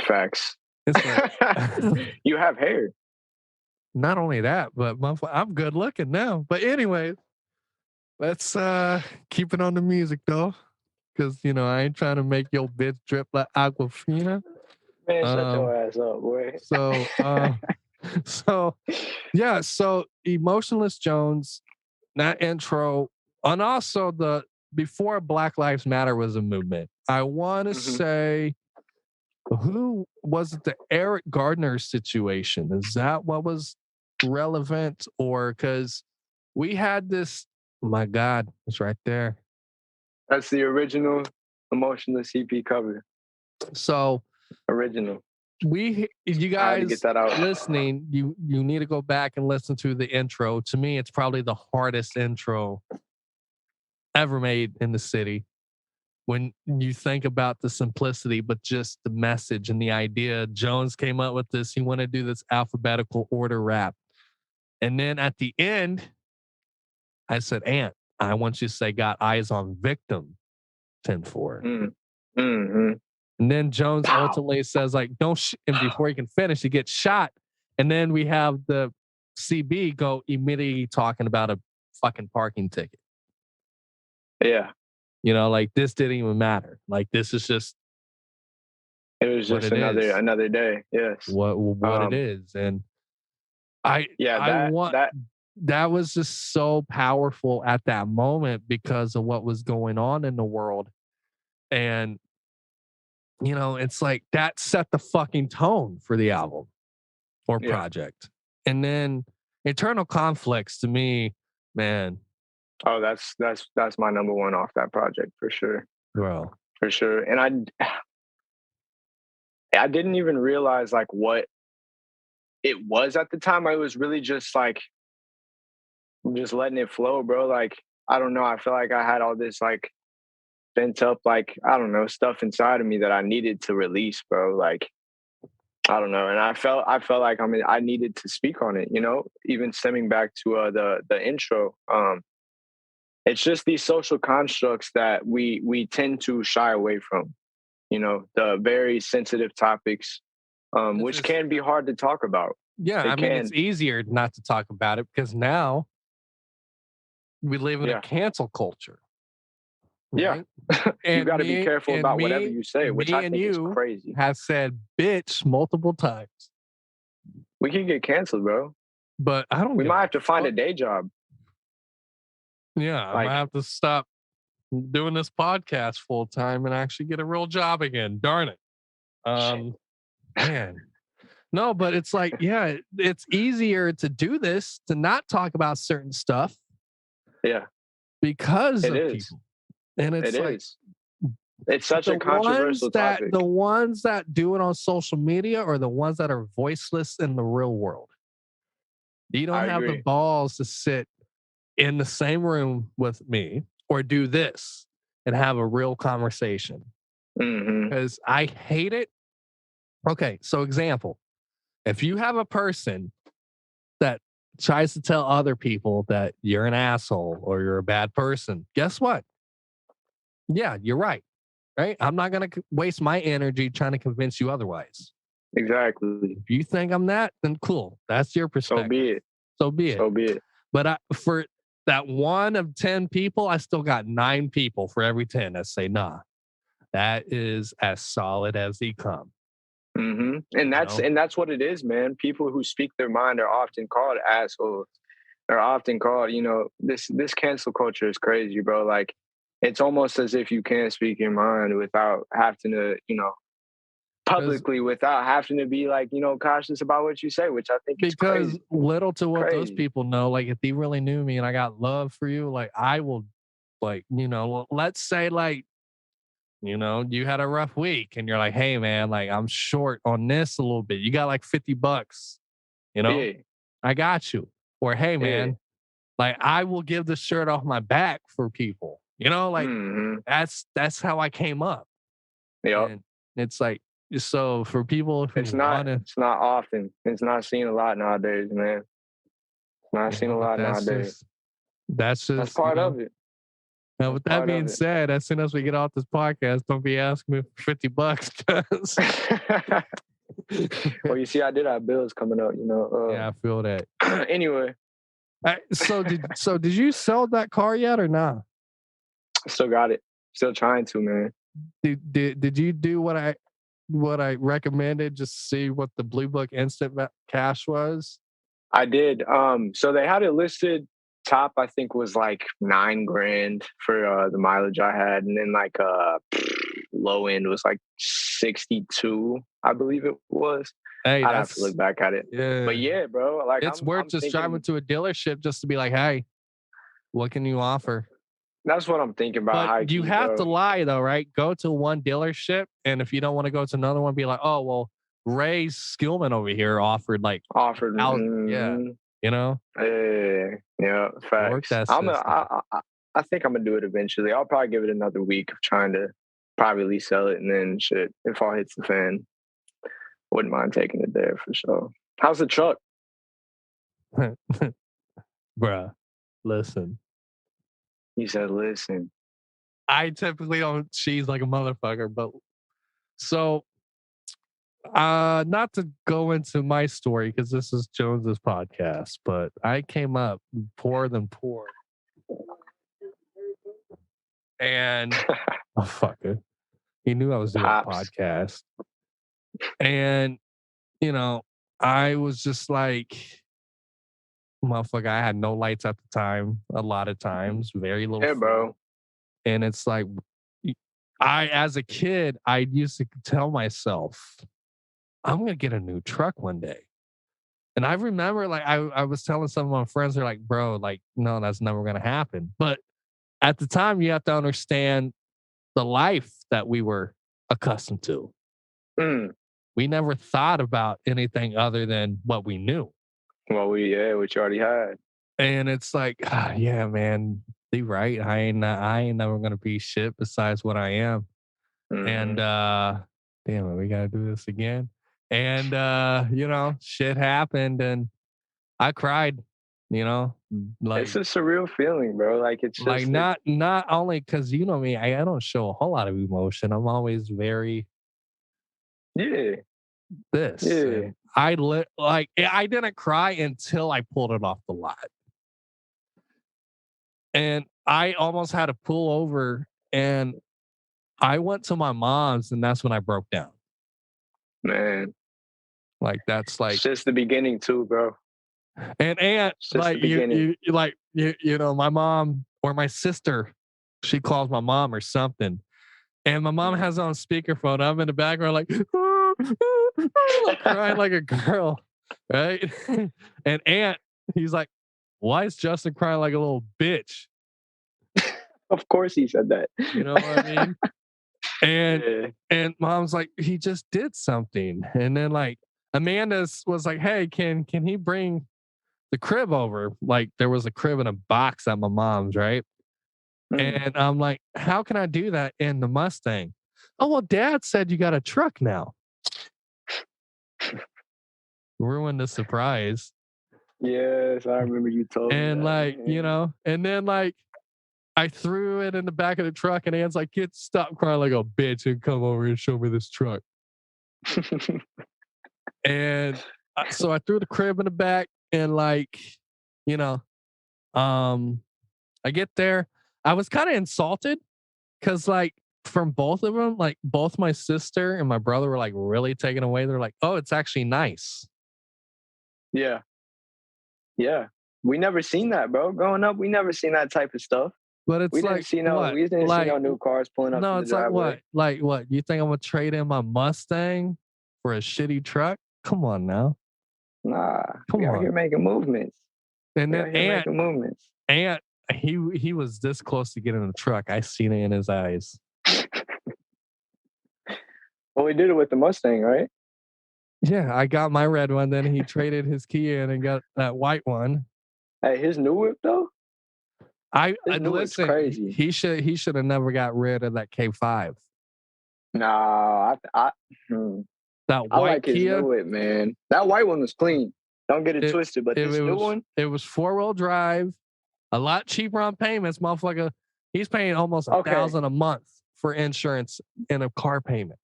facts. It's like You have hair. not only that, but I'm good looking now. But anyways, let's keep it on the music though. Cause I ain't trying to make your bitch drip like Aquafina. Man, shut Um your ass up, boy. so so yeah, so Emotionless Jones, that intro, and also the before Black Lives Matter was a movement. I want to Hmm. say, who was it? The Eric Gardner situation? Is that what was relevant, or because we had this? My God, it's right there. That's the original Emotionless CP cover. So Original. you I had to get guys that out. listening, you need to go back and listen to the intro. To me, it's probably the hardest intro ever made in the city. When you think about the simplicity, but just the message and the idea, Jones came up with this. He wanted to do this alphabetical order rap. And then at the end, I said, Ant, I want you to say got eyes on victim 10-4. Mm-hmm. And then Jones Pow. ultimately says, like, don't, and before he can finish, he gets shot. And then we have the CB go immediately talking about a fucking parking ticket. Yeah. You know, like, this didn't even matter. Like, this is just, it was just another day. Yes. What it is. And that was just so powerful at that moment because of what was going on in the world. And, you know, it's like that set the fucking tone for the album or project. And then Internal Conflicts, to me, man. Oh, that's my number one off that project for sure. Bro. For sure. And I didn't even realize like what it was at the time. I was really just like just letting it flow, bro. Like, I don't know. I feel like I had all this like pent up, like, I don't know, stuff inside of me that I needed to release, bro. Like, I don't know. And I felt like, I mean, I needed to speak on it, you know, even stemming back to the intro. It's just these social constructs that we tend to shy away from, you know, the very sensitive topics, which can be hard to talk about. Yeah, it's easier not to talk about it because now we live in a cancel culture. Right? Yeah. You got to be careful about whatever you say, which I think is crazy. Have said bitch multiple times. We can get canceled, bro. But I don't. We might have to find a day job. Yeah, I might have to stop doing this podcast full time and actually get a real job again. Darn it. Man. No, but it's like, yeah, it's easier to do this, to not talk about certain stuff. Yeah. Because of people. And it's such a controversial topic. The ones that do it on social media are the ones that are voiceless in the real world. You don't have the balls to sit in the same room with me or do this and have a real conversation. Because I hate it. Okay, so example. If you have a person that tries to tell other people that you're an asshole or you're a bad person, guess what? Yeah, you're right. Right? I'm not going to waste my energy trying to convince you otherwise. Exactly. If you think I'm that, then cool. That's your perspective. So be it. But for that 1 of 10 people, I still got 9 people for every 10 that say, nah, that is as solid as they come. And that's what it is, man. People who speak their mind are often called assholes. They're often called, you know, this cancel culture is crazy, bro. Like, it's almost as if you can't speak your mind without having to, you know, publicly, without having to be like, you know, cautious about what you say, which I think is crazy. Because little to what those people know, like, if they really knew me and I got love for you, like, I will, like, you know, let's say, like, you know, you had a rough week and you're like, hey, man, like, I'm short on this a little bit. You got like $50, you know, I got you. Or, hey, man, like, I will give the shirt off my back for people, you know, like, that's how I came up. Yeah. It's like, so for people who it's not often. It's not seen a lot nowadays, man. It's not seen a lot nowadays. That's part of it. Now, with that being said, as soon as we get off this podcast, don't be asking me for $50. Well, you see, I did have bills coming up, you know. Yeah, I feel that. Anyway. So did you sell that car yet or not? Still got it. Still trying to, man. Did you do what I recommended, just to see what the Blue Book Instant Cash was? I did. So they had it listed. Top, I think, was like $9,000 for the mileage I had, and then like low end was like 62, I believe it was. Hey, I'd have to look back at it. Yeah, but yeah, bro, like it's worth just driving to a dealership just to be like, hey, what can you offer? That's what I'm thinking about. But you have to lie though, right? Go to one dealership, and if you don't want to go to another one, be like, oh well, Ray Skillman over here offered. Yeah. You know? Yeah, facts. I think I'm gonna do it eventually. I'll probably give it another week of trying to privately sell it, and then shit, if all hits the fan, wouldn't mind taking it there for sure. How's the truck? Bruh, listen. He said, "Listen." I typically don't cheese like a motherfucker, but so not to go into my story because this is Jones's podcast, but I came up poorer than poor. And oh fuck it. He knew I was doing a podcast. And you know, I was just like, motherfucker, I had no lights at the time, a lot of times, very little. Yeah, bro. And it's like, as a kid, I used to tell myself, I'm going to get a new truck one day. And I remember, like, I was telling some of my friends, they're like, bro, like, no, that's never going to happen. But at the time, you have to understand the life that we were accustomed to. Mm. We never thought about anything other than what we knew. Well, what you already had. And it's like, yeah, man, you're right. I ain't never gonna be shit besides what I am. Mm-hmm. And damn it, we gotta do this again. And shit happened, and I cried. Like it's a surreal feeling, bro. Like it's just like not only because you know me, I don't show a whole lot of emotion. I'm always very this. Yeah. I didn't cry until I pulled it off the lot. And I almost had to pull over, and I went to my mom's, and that's when I broke down. Man. Like that's like it's just the beginning too, bro. And like you know, my mom or my sister, she calls my mom or something. And my mom has on speakerphone. I'm in the background like crying like a girl. Right. And Aunt, he's like, why is Justin crying like a little bitch? Of course he said that. You know what I mean? And mom's like, he just did something. And then like Amanda was like, hey, can he bring the crib over? Like there was a crib in a box at my mom's, right? And I'm like, how can I do that in the Mustang? Oh, well, Dad said you got a truck now. Ruined the surprise. Yes, I remember you told me. And like, you know, and then like I threw it in the back of the truck, and Ann's like, "Kid, stop crying like a bitch and come over and show me this truck." And so I threw the crib in the back, and like, you know, I get there. I was kind of insulted because like from both of them, like both my sister and my brother were like really taken away. They're like, "Oh, it's actually nice." Yeah. Yeah. We never seen that, bro. Growing up, we never seen that type of stuff. But it's we didn't see no new cars pulling up. No, it's like what? Like what? You think I'm gonna trade in my Mustang for a shitty truck? Come on now. Nah. Come on. You're making movements. And then Aunt, he was this close to getting in the truck. I seen it in his eyes. Well, we did it with the Mustang, right? Yeah, I got my red one. Then he traded his Kia in and got that white one. Hey, his new whip though. Listen, crazy. He should have never got rid of that K5. Nah, that white I like Kia, his new whip, man. That white one was clean. Don't get it twisted, but this new one, it was 4-wheel drive, a lot cheaper on payments, motherfucker. He's paying almost $1,000 a month for insurance and a car payment.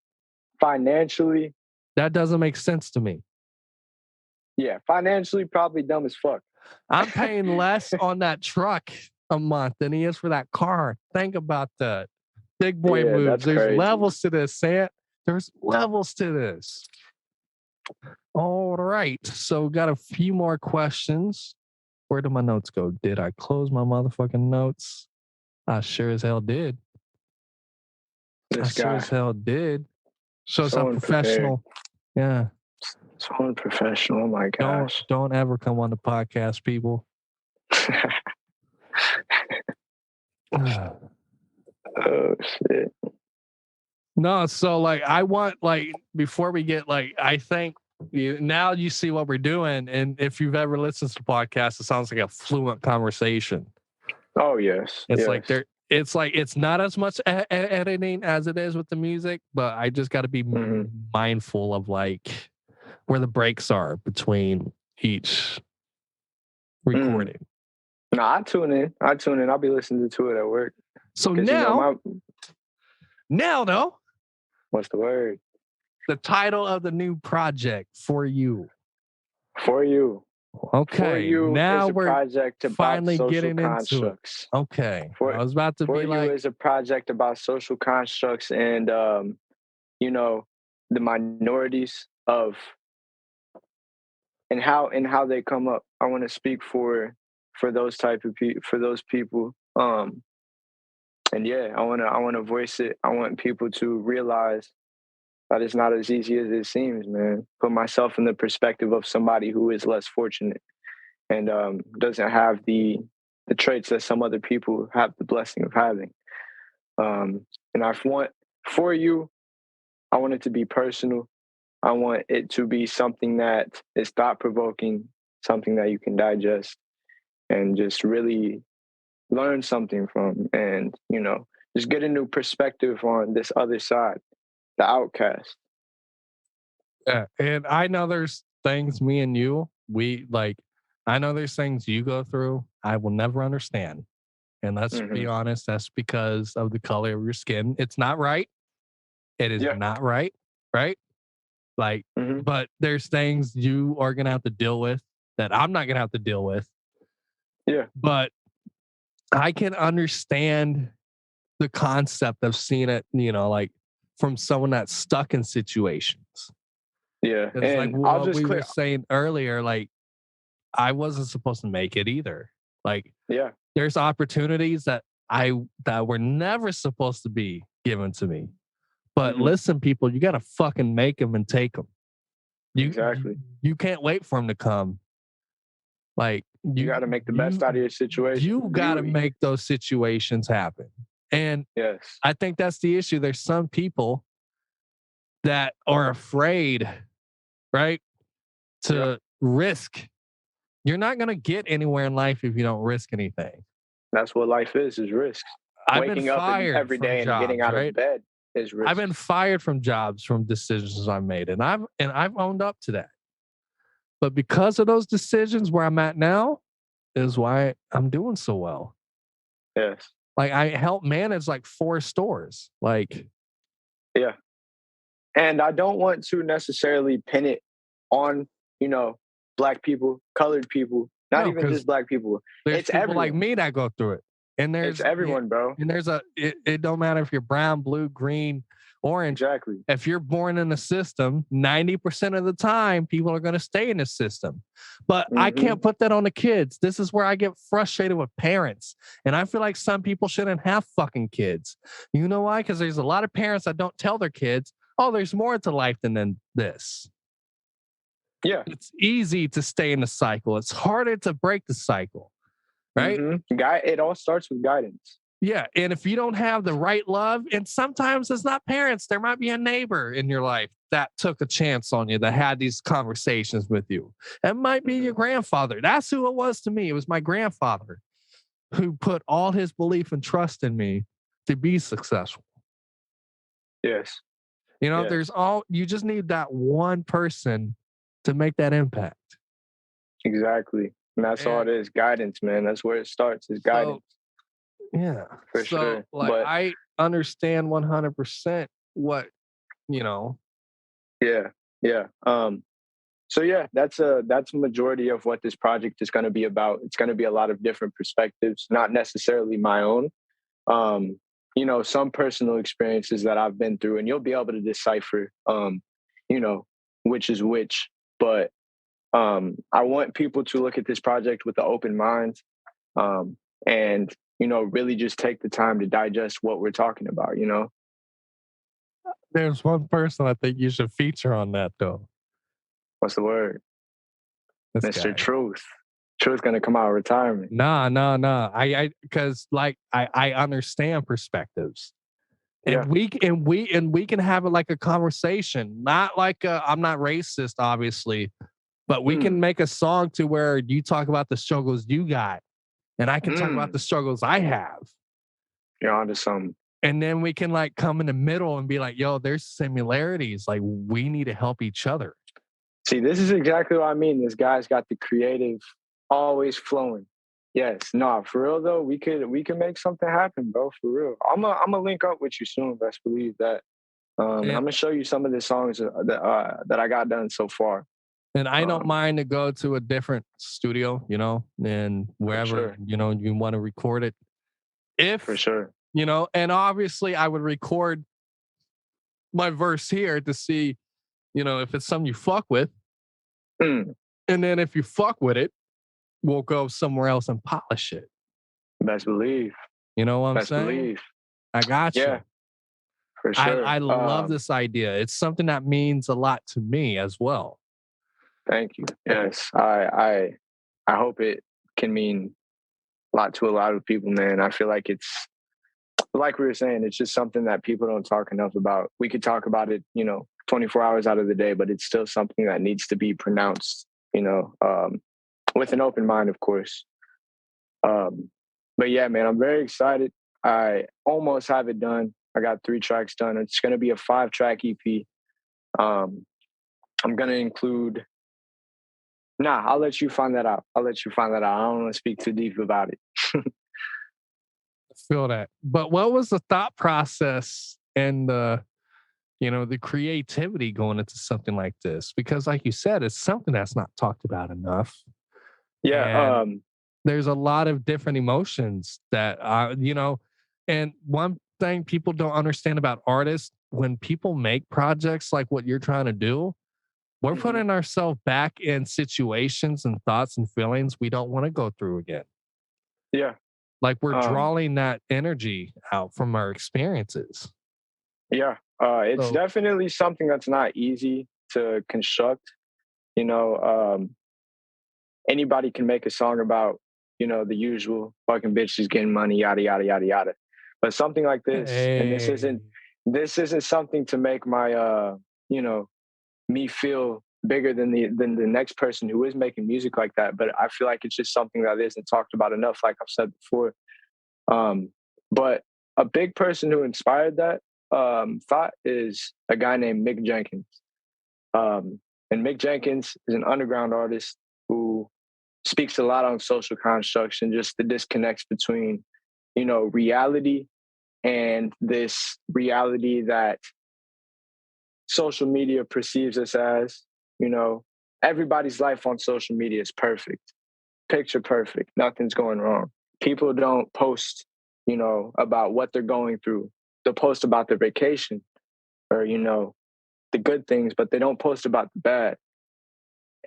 Financially, that doesn't make sense to me. Yeah, financially, probably dumb as fuck. I'm paying less on that truck a month than he is for that car. Think about that. Big boy moves. There's crazy. Levels to this, Sant. There's levels to this. All right. So got a few more questions. Where did my notes go? Did I close my motherfucking notes? I sure as hell did. Sure as hell did. Shows how professional. Yeah. So unprofessional. Oh my gosh. Don't ever come on the podcast, people. Oh shit. No, so like I want like before we get like I think now you see what we're doing, and if you've ever listened to the podcast, it sounds like a fluent conversation. Oh yes. It's like it's not as much editing as it is with the music, but I just got to be mindful of like where the breaks are between each recording. No, I tune in. I'll be listening to it at work. So Because, you know, now though, what's the word? the title of the new project, For You. For You. Okay. For You now is a we're project about finally social getting constructs. into it. Okay. For, I was about to For be You like, is a project about social constructs and, you know, the minorities of and how they come up. I want to speak for those type of for those people. And yeah, I want to voice it. I want people to realize that it's not as easy as it seems, man. Put myself in the perspective of somebody who is less fortunate and doesn't have the traits that some other people have the blessing of having. And I want For You, I want it to be personal. I want it to be something that is thought provoking, something that you can digest and just really learn something from, and you know, just get a new perspective on this other side, the outcast. yeah. And I know there's things me and you, we like, I know there's things you go through I will never understand. And let's be Mm-hmm. honest, that's because of the color of your skin. It's not right. It is Yeah. not right. Right. Like, Mm-hmm. but there's things you are going to have to deal with that I'm not going to have to deal with. Yeah. But I can understand the concept of seeing it, you know, like from someone that's stuck in situations. Yeah. It's like And I'll what just we were clear. saying earlier, like I wasn't supposed to make it either. Like Yeah. there's opportunities that were never supposed to be given to me. But Mm-hmm. listen, people, you got to fucking make them and take them. Exactly. You can't wait for them to come. Like You got to make the best out of your situation. You got to make those situations happen. And Yes. I think that's the issue. There's some people that are afraid, right, to risk. You're not going to get anywhere in life if you don't risk anything. That's what life is risks. I've Waking been up fired every from day and getting jobs, out right? of bed is risk. I've been fired from jobs from decisions I made, and I've owned up to that. But because of those decisions, where I'm at now is why I'm doing so well. Yes. Like I help manage like 4 stores. Like, yeah. And I don't want to necessarily pin it on, you know, Black people, colored people, not even just Black people. There's it's people everyone. like me that go through it. And it's everyone, bro. And it don't matter if you're brown, blue, green, orange. Exactly. If you're born in the system, 90% of the time, people are going to stay in the system. But I can't put that on the kids. This is where I get frustrated with parents. And I feel like some people shouldn't have fucking kids. You know why? Because there's a lot of parents that don't tell their kids, oh, there's more to life than this. Yeah. It's easy to stay in the cycle. It's harder to break the cycle. Right? It all starts with guidance. Yeah. And if you don't have the right love, and sometimes it's not parents, there might be a neighbor in your life that took a chance on you, that had these conversations with you. It might be your grandfather. That's who it was to me. It was my grandfather who put all his belief and trust in me to be successful. Yes. You know, you just need that one person to make that impact. Exactly. And that's all it is. Guidance, man. That's where it starts, is guidance. Yeah. For sure. Like, but I understand 100% what, you know. Yeah. Yeah. So yeah, that's a majority of what this project is going to be about. It's going to be a lot of different perspectives, not necessarily my own. You know, some personal experiences that I've been through, and you'll be able to decipher, you know, which is which. But I want people to look at this project with an open mind, and, you know, really just take the time to digest what we're talking about, you know? There's one person I think you should feature on that, though. What's the word? Mr. Guy. Truth. Truth's going to come out of retirement. No. Because like I understand perspectives. And we can have it like a conversation, not like I'm not racist, obviously, but we can make a song to where you talk about the struggles you got, and I can talk about the struggles I have. You're onto something. And then we can like come in the middle and be like, yo, there's similarities. Like we need to help each other. See, this is exactly what I mean. This guy's got the creative always flowing. Yes, no, for real though, we could make something happen, bro. For real, I'm a link up with you soon. Best believe that. And I'm And gonna show you some of the songs that I got done so far. and I don't Um, mind to go to a different studio, and for wherever, sure, you want to record it. for If, sure. and obviously I would record my verse here to see, if it's something you fuck with. Mm, And then if you fuck with it, we'll go somewhere else and polish it. best believe, You know what I'm best saying? believe. I got Yeah, you. for I, sure. I love this idea. It's something that means a lot to me as well. Thank you. Yes, I hope it can mean a lot to a lot of people, man. I feel like it's like we were saying, it's just something that people don't talk enough about. We could talk about it, 24 hours out of the day, but it's still something that needs to be pronounced, with an open mind, of course. Um, but yeah, man, I'm very excited. I almost have it done. I got 3 tracks done. It's going to be a 5-track EP. Um, I'm going to include, nah, I'll let you find that out. I'll let you find that out. I don't want to speak too deep about it. Feel that. But what was the thought process and the creativity going into something like this? Because like you said, it's something that's not talked about enough. Yeah. And there's a lot of different emotions that and one thing people don't understand about artists, when people make projects like what you're trying to do, we're mhm, putting ourselves back in situations and thoughts and feelings we don't want to go through again. yeah. Like we're Um, drawing that energy out from our experiences. yeah. It's So definitely something that's not easy to construct. You know, anybody can make a song about, the usual fucking bitches getting money, yada yada yada yada. But something like this, and this hey, isn't this isn't something to make my you know, me feel bigger than the next person who is making music like that. But I feel like it's just something that isn't talked about enough, like I've said before. Um, but a big person who inspired that thought is a guy named Mick Jenkins. And Mick Jenkins is an underground artist who speaks a lot on social construction, just the disconnects between, reality and this reality that social media perceives us as. You know, everybody's life on social media is perfect, picture perfect, nothing's going wrong. People don't post, about what they're going through. They'll post about their vacation or, the good things, but they don't post about the bad.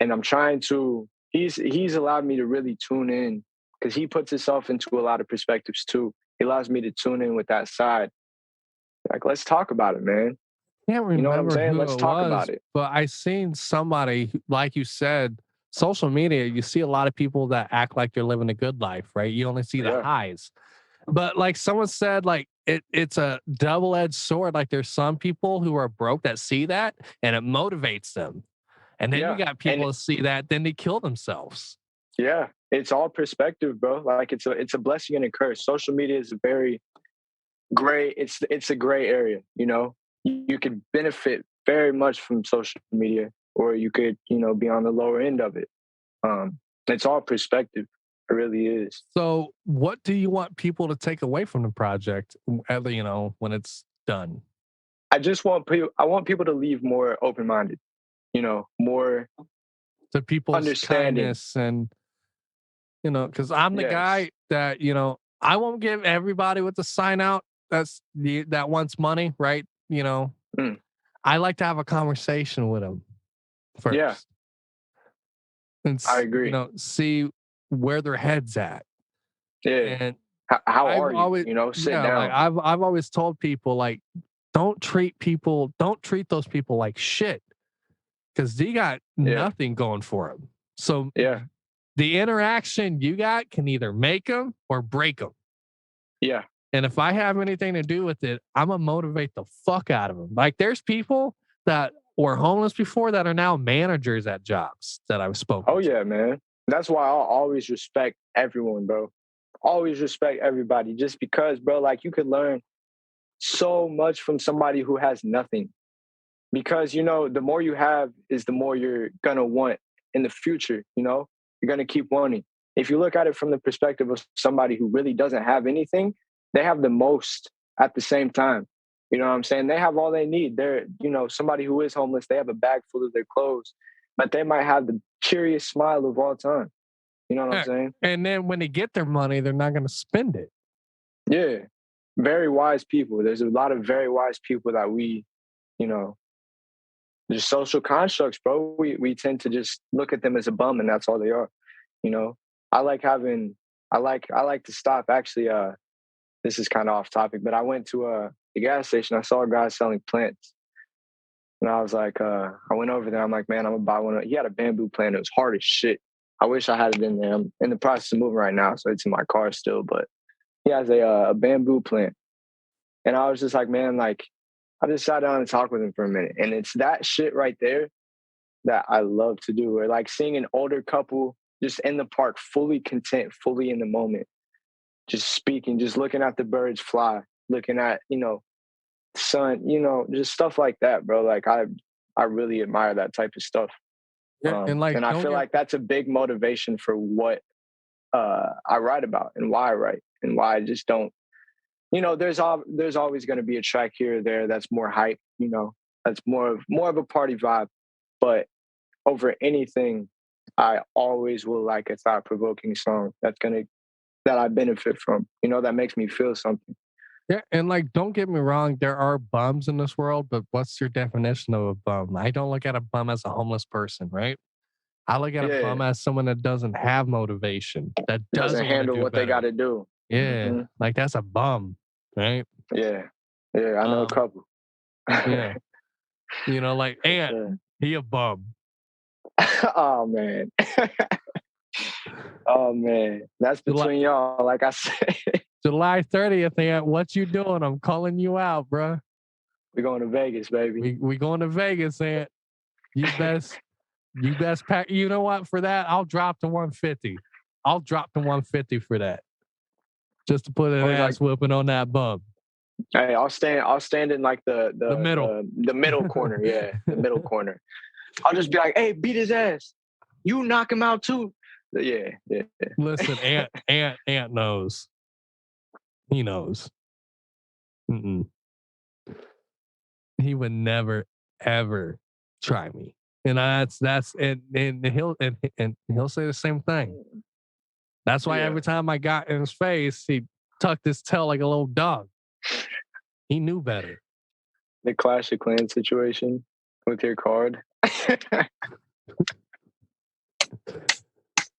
And I'm trying to he's allowed me to really tune in because he puts himself into a lot of perspectives too. He allows me to tune in with that side. Like, let's talk about it, man. can't You know what I'm remember saying? who Let's it talk about was, it. but I seen somebody like you said, social media. You see a lot of people that act like they're living a good life, right? You only see the Yeah. highs, but like someone said, like it's a double-edged sword. Like there's some people who are broke that see that and it motivates them, and then you Yeah. got And people that see that then they kill themselves. yeah, it's all perspective, bro. Like it's a blessing and a curse. Social media is a very gray, it's a gray area, you know. You could benefit very much from social media or you could, be on the lower end of it. It's all perspective. It really is. So, what do you want people to take away from the project, when it's done? I want people to leave more open-minded, more To people's understanding. kindness and, because I'm the Yes. guy that, I won't give everybody with the sign out that wants money, right? Mm, I like to have a conversation with them yeah, first and, I agree. see where their head's at. Yeah. And How I've are you? always, Sit yeah, like down. I've always told people, like, don't treat those people like shit because they got Yeah. nothing going for them. So Yeah. the interaction you got can either make them or break them. Yeah. And if I have anything to do with it, I'm gonna motivate the fuck out of them. Like there's people that were homeless before that are now managers at jobs that I've spoken Oh to. yeah, man. That's why I'll always respect everyone, bro. Always respect everybody just because, bro, like you could learn so much from somebody who has nothing. Because, the more you have is the more you're gonna want in the future, You're gonna keep wanting. if you look at it from the perspective of somebody who really doesn't have anything, they have the most at the same time. You know what I'm saying? They have all they need. They're, somebody who is homeless, they have a bag full of their clothes, but they might have the cheeriest smile of all time. You know what I'm saying? And then when they get their money, they're not going to spend it. Yeah. Very wise people. There's a lot of very wise people that we, just social constructs, bro. We tend to just look at them as a bum and that's all they are. I like to stop. Actually, this is kind of off topic, but I went to the gas station. I saw a guy selling plants. And I was like, I went over there. I'm like, man, I'm gonna buy one. He had a bamboo plant. It was hard as shit. I wish I had it in there. I'm in the process of moving right now, so it's in my car still. But he has a bamboo plant. And I was just like, man, like, I just sat down and talked with him for a minute. And it's that shit right there that I love to do. Or like seeing an older couple just in the park, fully content, fully in the moment, just speaking, just looking at the birds fly, looking at, sun, just stuff like that, bro. Like I really admire that type of stuff. Yeah, and I feel like that's a big motivation for what I write about and why I write and why I just don't, there's always going to be a track here or there that's more hype, that's more of a party vibe. But over anything, I always will like a thought-provoking song that I benefit from, that makes me feel something. Yeah, and like, don't get me wrong, there are bums in this world, but what's your definition of a bum? I don't look at a bum as a homeless person, right? I look at a bum as someone that doesn't have motivation, that doesn't handle what they got to do. Yeah, like that's a bum, right? Yeah, I know a couple. Yeah, like Ant, he a bum. Oh man. Oh man, that's between y'all. Like I said, July 30th, Ant. What you doing? I'm calling you out, bro. We're going to Vegas, baby. We going to Vegas, Ant. You best pack. You know what? For that, I'll drop to 150. I'll drop to 150 for that, just to put an ass whooping on that bum. Hey, I'll stand in like the middle, the middle corner. Yeah, the middle corner. I'll just be like, hey, beat his ass. You knock him out too. Yeah. Listen, Ant knows. He knows. Mm-mm. He would never ever try me, and that's and he'll say the same thing. That's why every time I got in his face, he tucked his tail like a little dog. He knew better. The Clash of Clans situation with your card.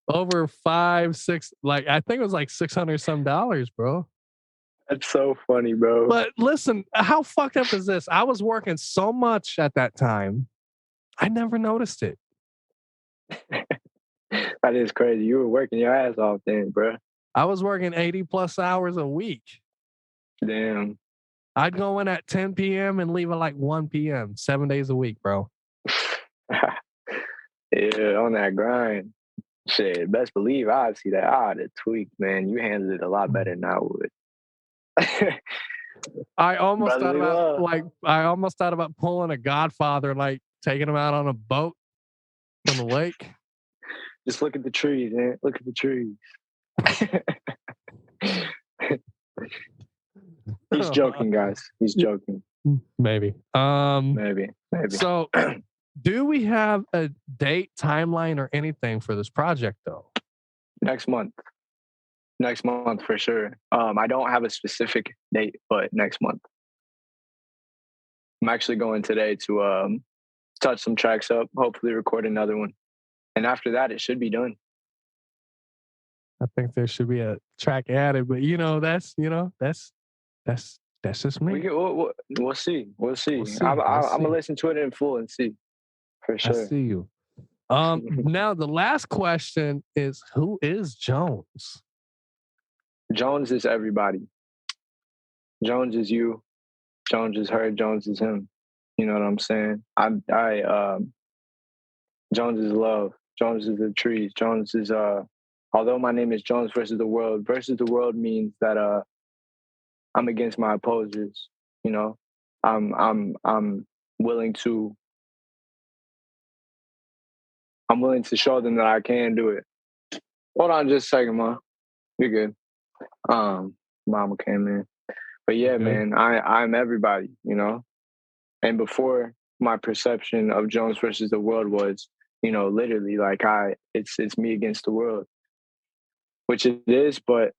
Over 5, 6, like I think it was like $600 some, bro. That's so funny, bro. But listen, how fucked up is this? I was working so much at that time, I never noticed it. That is crazy. You were working your ass off then, bro. I was working 80 plus hours a week. Damn. I'd go in at 10 p.m. and leave at like 1 p.m. 7 days a week, bro. Yeah, on that grind. Shit, best believe I'd see that. I'd have tweaked, man. You handled it a lot better than I would. I almost thought about pulling a Godfather, like taking him out on a boat on the lake. Just look at the trees, man. Look at the trees. He's joking, guys. He's joking. Maybe. Maybe. So, do we have a date, timeline, or anything for this project, though? Next month for sure. I don't have a specific date, but next month. I'm actually going today to touch some tracks up, hopefully record another one. And after that, it should be done. I think there should be a track added, but that's just me. We'll see. I'm gonna listen to it in full and see. For sure. I see you. Now the last question is, who is Jones? Jones is everybody. Jones is you. Jones is her. Jones is him. You know what I'm saying? Jones is love. Jones is the trees. Jones is although my name is Jones versus the world. Versus the world means that I'm against my opposers. I'm willing to show them that I can do it. Hold on just a second, Mom. You're good. Mama came in. But yeah, Good. man, I'm everybody, you know? And before, my perception of Jones versus the world was, you know, literally like it's me against the world, which it is, but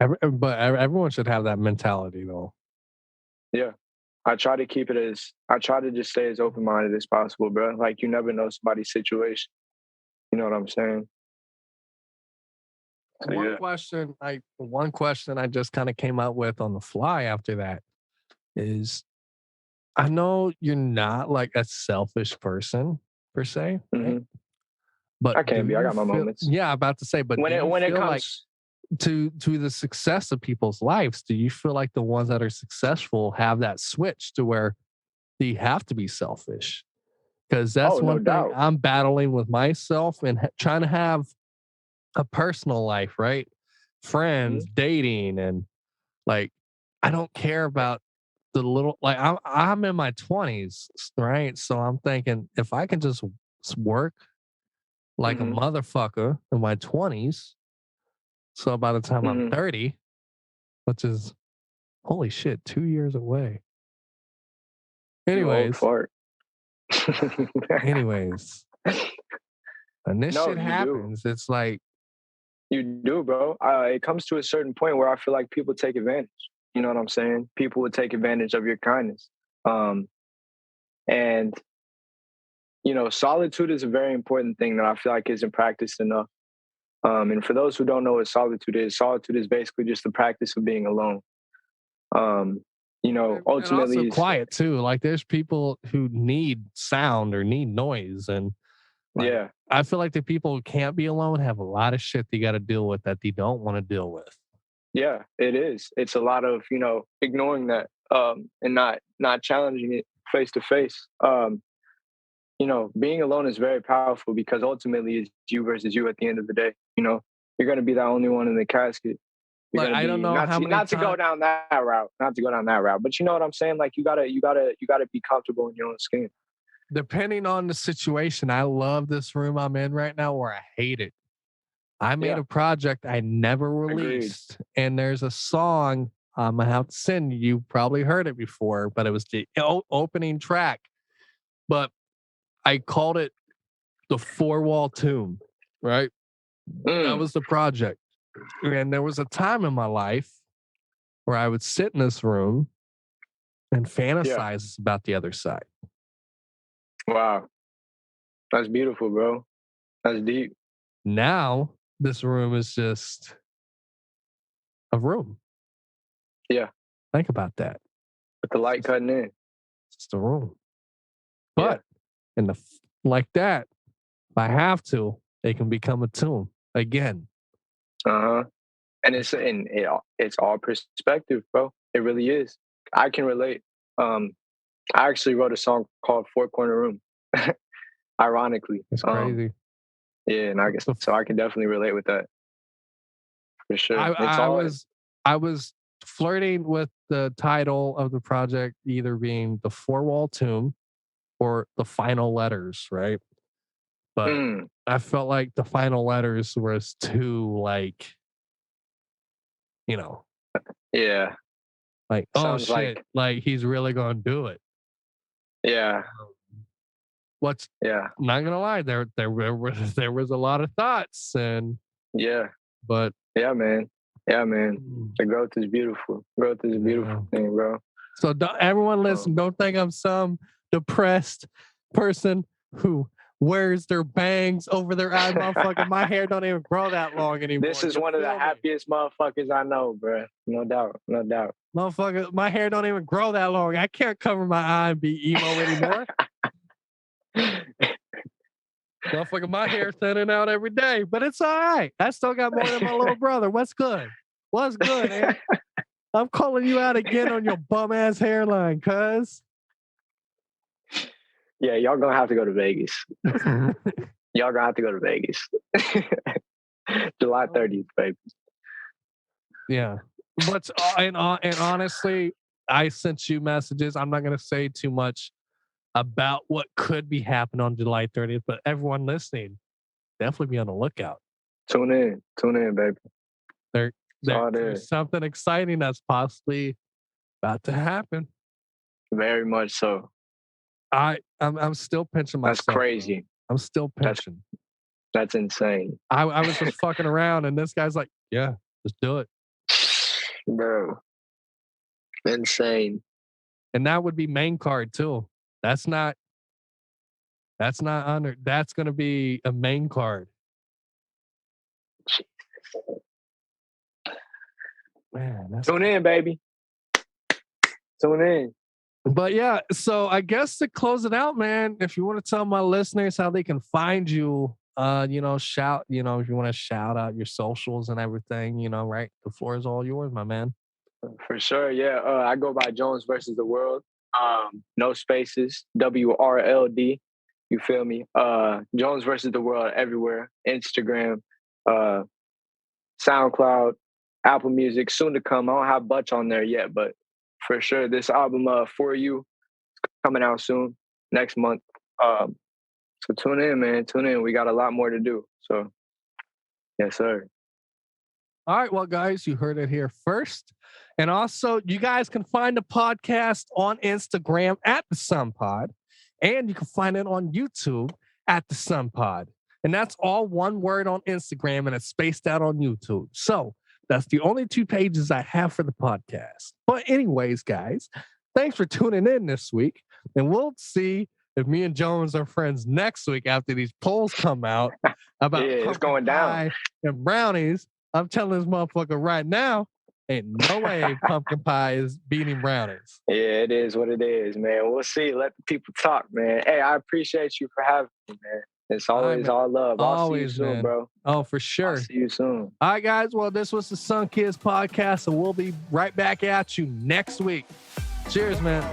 But everyone should have that mentality, though. yeah. I try to just stay as open minded as possible, bro. Like you never know somebody's situation. You know what I'm saying? So One yeah. question I just kind of came up with on the fly after that is, I know you're not like a selfish person per se, right? hmm But I do can be. I you got my feel, moments. yeah, about to say, but do you When it feel like comes to the success of people's lives, do you feel like the ones that are successful have that switch to where you have to be selfish? Because that's oh, no one thing doubt. I'm battling with myself and trying to have a personal life, right? Friends, Mhm. dating, and like I don't care about the little like I'm in my 20s, right? So I'm thinking if I can just work like a Mhm. motherfucker in my 20s, so by the time I'm Mhm. 30, which is holy shit, 2 years away. You old Anyways, fart. anyways, and this No, shit you do. happens. It's like, You do, bro. It comes to a certain point where I feel like people take advantage. You know what I'm saying? People would take advantage of your kindness. Um, and you know, solitude is a very important thing that I feel like isn't practiced enough. And for those who don't know what solitude is basically just the practice of being alone. Um, you know, and also ultimately, quiet too. Like there's people who need sound or need noise, and like yeah, I feel like the people who can't be alone have a lot of shit they got to deal with that they don't want to deal with. yeah, it is. It's a lot of ignoring that and not challenging it face to face. Being alone is very powerful because ultimately it's you versus you at the end of the day. You know, you're going to be the only one in the casket. You're Like going to I don't be know how many not to go times. down that route, not to go down that route. But you know what I'm saying? Like you gotta be comfortable in your own skin. Depending on the situation, I love this room I'm in right now, or I hate it. I made Yeah, a project I never agreed. released, and there's a song I'm gonna have to send you. You probably heard it before, but it was the opening track. But I called it the Four Wall Tomb, right? That Mm, was the project. And there was a time in my life where I would sit in this room and yeah. fantasize about the other side. Wow, that's beautiful, bro. That's deep. Now, this room is just a room. Yeah, Think about that. with the light cutting in. It's just a room. Yeah. But in the like that, if I have to, it can become a tomb again. Uh huh. It's all perspective, bro. It really is. I can relate. Um, I actually wrote a song called Four Corner Room. Ironically, It's crazy. yeah, and I guess The so. I can definitely relate with that for sure. I It's I all was I was flirting with the title of the project either being the Four Wall Tomb or the Final Letters, right? But mm, I felt like the Final Letters was too like, you know, yeah. like oh Sounds shit, like like he's really gonna do it. yeah, What's yeah, not gonna lie, there was a lot of thoughts and yeah, but yeah, man. Yeah, man. mm, The growth is beautiful. Growth is a beautiful yeah. thing, bro. So everyone listen, Um, don't think I'm some depressed person who wears their bangs over their eye. Motherfucker, my hair don't even grow that long this anymore. is You one of the feel me? happiest motherfuckers I know, bro. No doubt, no doubt. Motherfucker, my hair don't even grow that long. I can't cover my eye and be emo anymore. Motherfucker, my hair's thinning out every day, but it's all right. I still got more than my little brother. What's good? What's good, man? I'm calling you out again on your bum ass hairline, cuz. Yeah, y'all gonna have to go to Vegas. Y'all gonna have to go to Vegas. July 30th, baby. Yeah. But and honestly, I sent you messages. I'm not gonna say too much about what could be happening on July 30th, but everyone listening, definitely be on the lookout. Tune in, baby. There's something exciting that's possibly about to happen. Very much so. I'm still pinching myself. That's crazy. Bro. I'm still pinching. That's insane. I was just fucking around, and this guy's like, "Yeah, let's do it, bro." Insane. And that would be main card too. That's not under. That's gonna be a main card. Man, tune in, baby. Tune in. But yeah, so I guess to close it out, man, if you want to tell my listeners how they can find you, if you want to shout out your socials and everything, right? The floor is all yours, my man. For sure, yeah. I go by Jones versus the World. No spaces, WRLD. You feel me? Jones versus the World everywhere. Instagram, SoundCloud, Apple Music, soon to come. I don't have Butch on there yet, but for sure, this album, For You, is coming out soon, next month. So tune in, man. Tune in. We got a lot more to do. So, yes, sir. All right, well, guys, you heard it here first. And also, you guys can find the podcast on Instagram at The Sun Pod, and you can find it on YouTube at The Sun Pod. And that's all one word on Instagram, and it's spaced out on YouTube. So that's the only 2 pages I have for the podcast. But anyways, guys, thanks for tuning in this week, and we'll see if me and Jones are friends next week after these polls come out about it's going down and brownies. I'm telling this motherfucker right now, ain't no way pumpkin pie is beating brownies. Yeah, it is what it is, man. We'll see. Let the people talk, man. Hey, I appreciate you for having me, man. It's always all love. I'll see you soon, man. Bro. Oh, for sure. I'll see you soon. All right, guys. Well, this was the Sun Kids podcast, and we'll be right back at you next week. Cheers, man.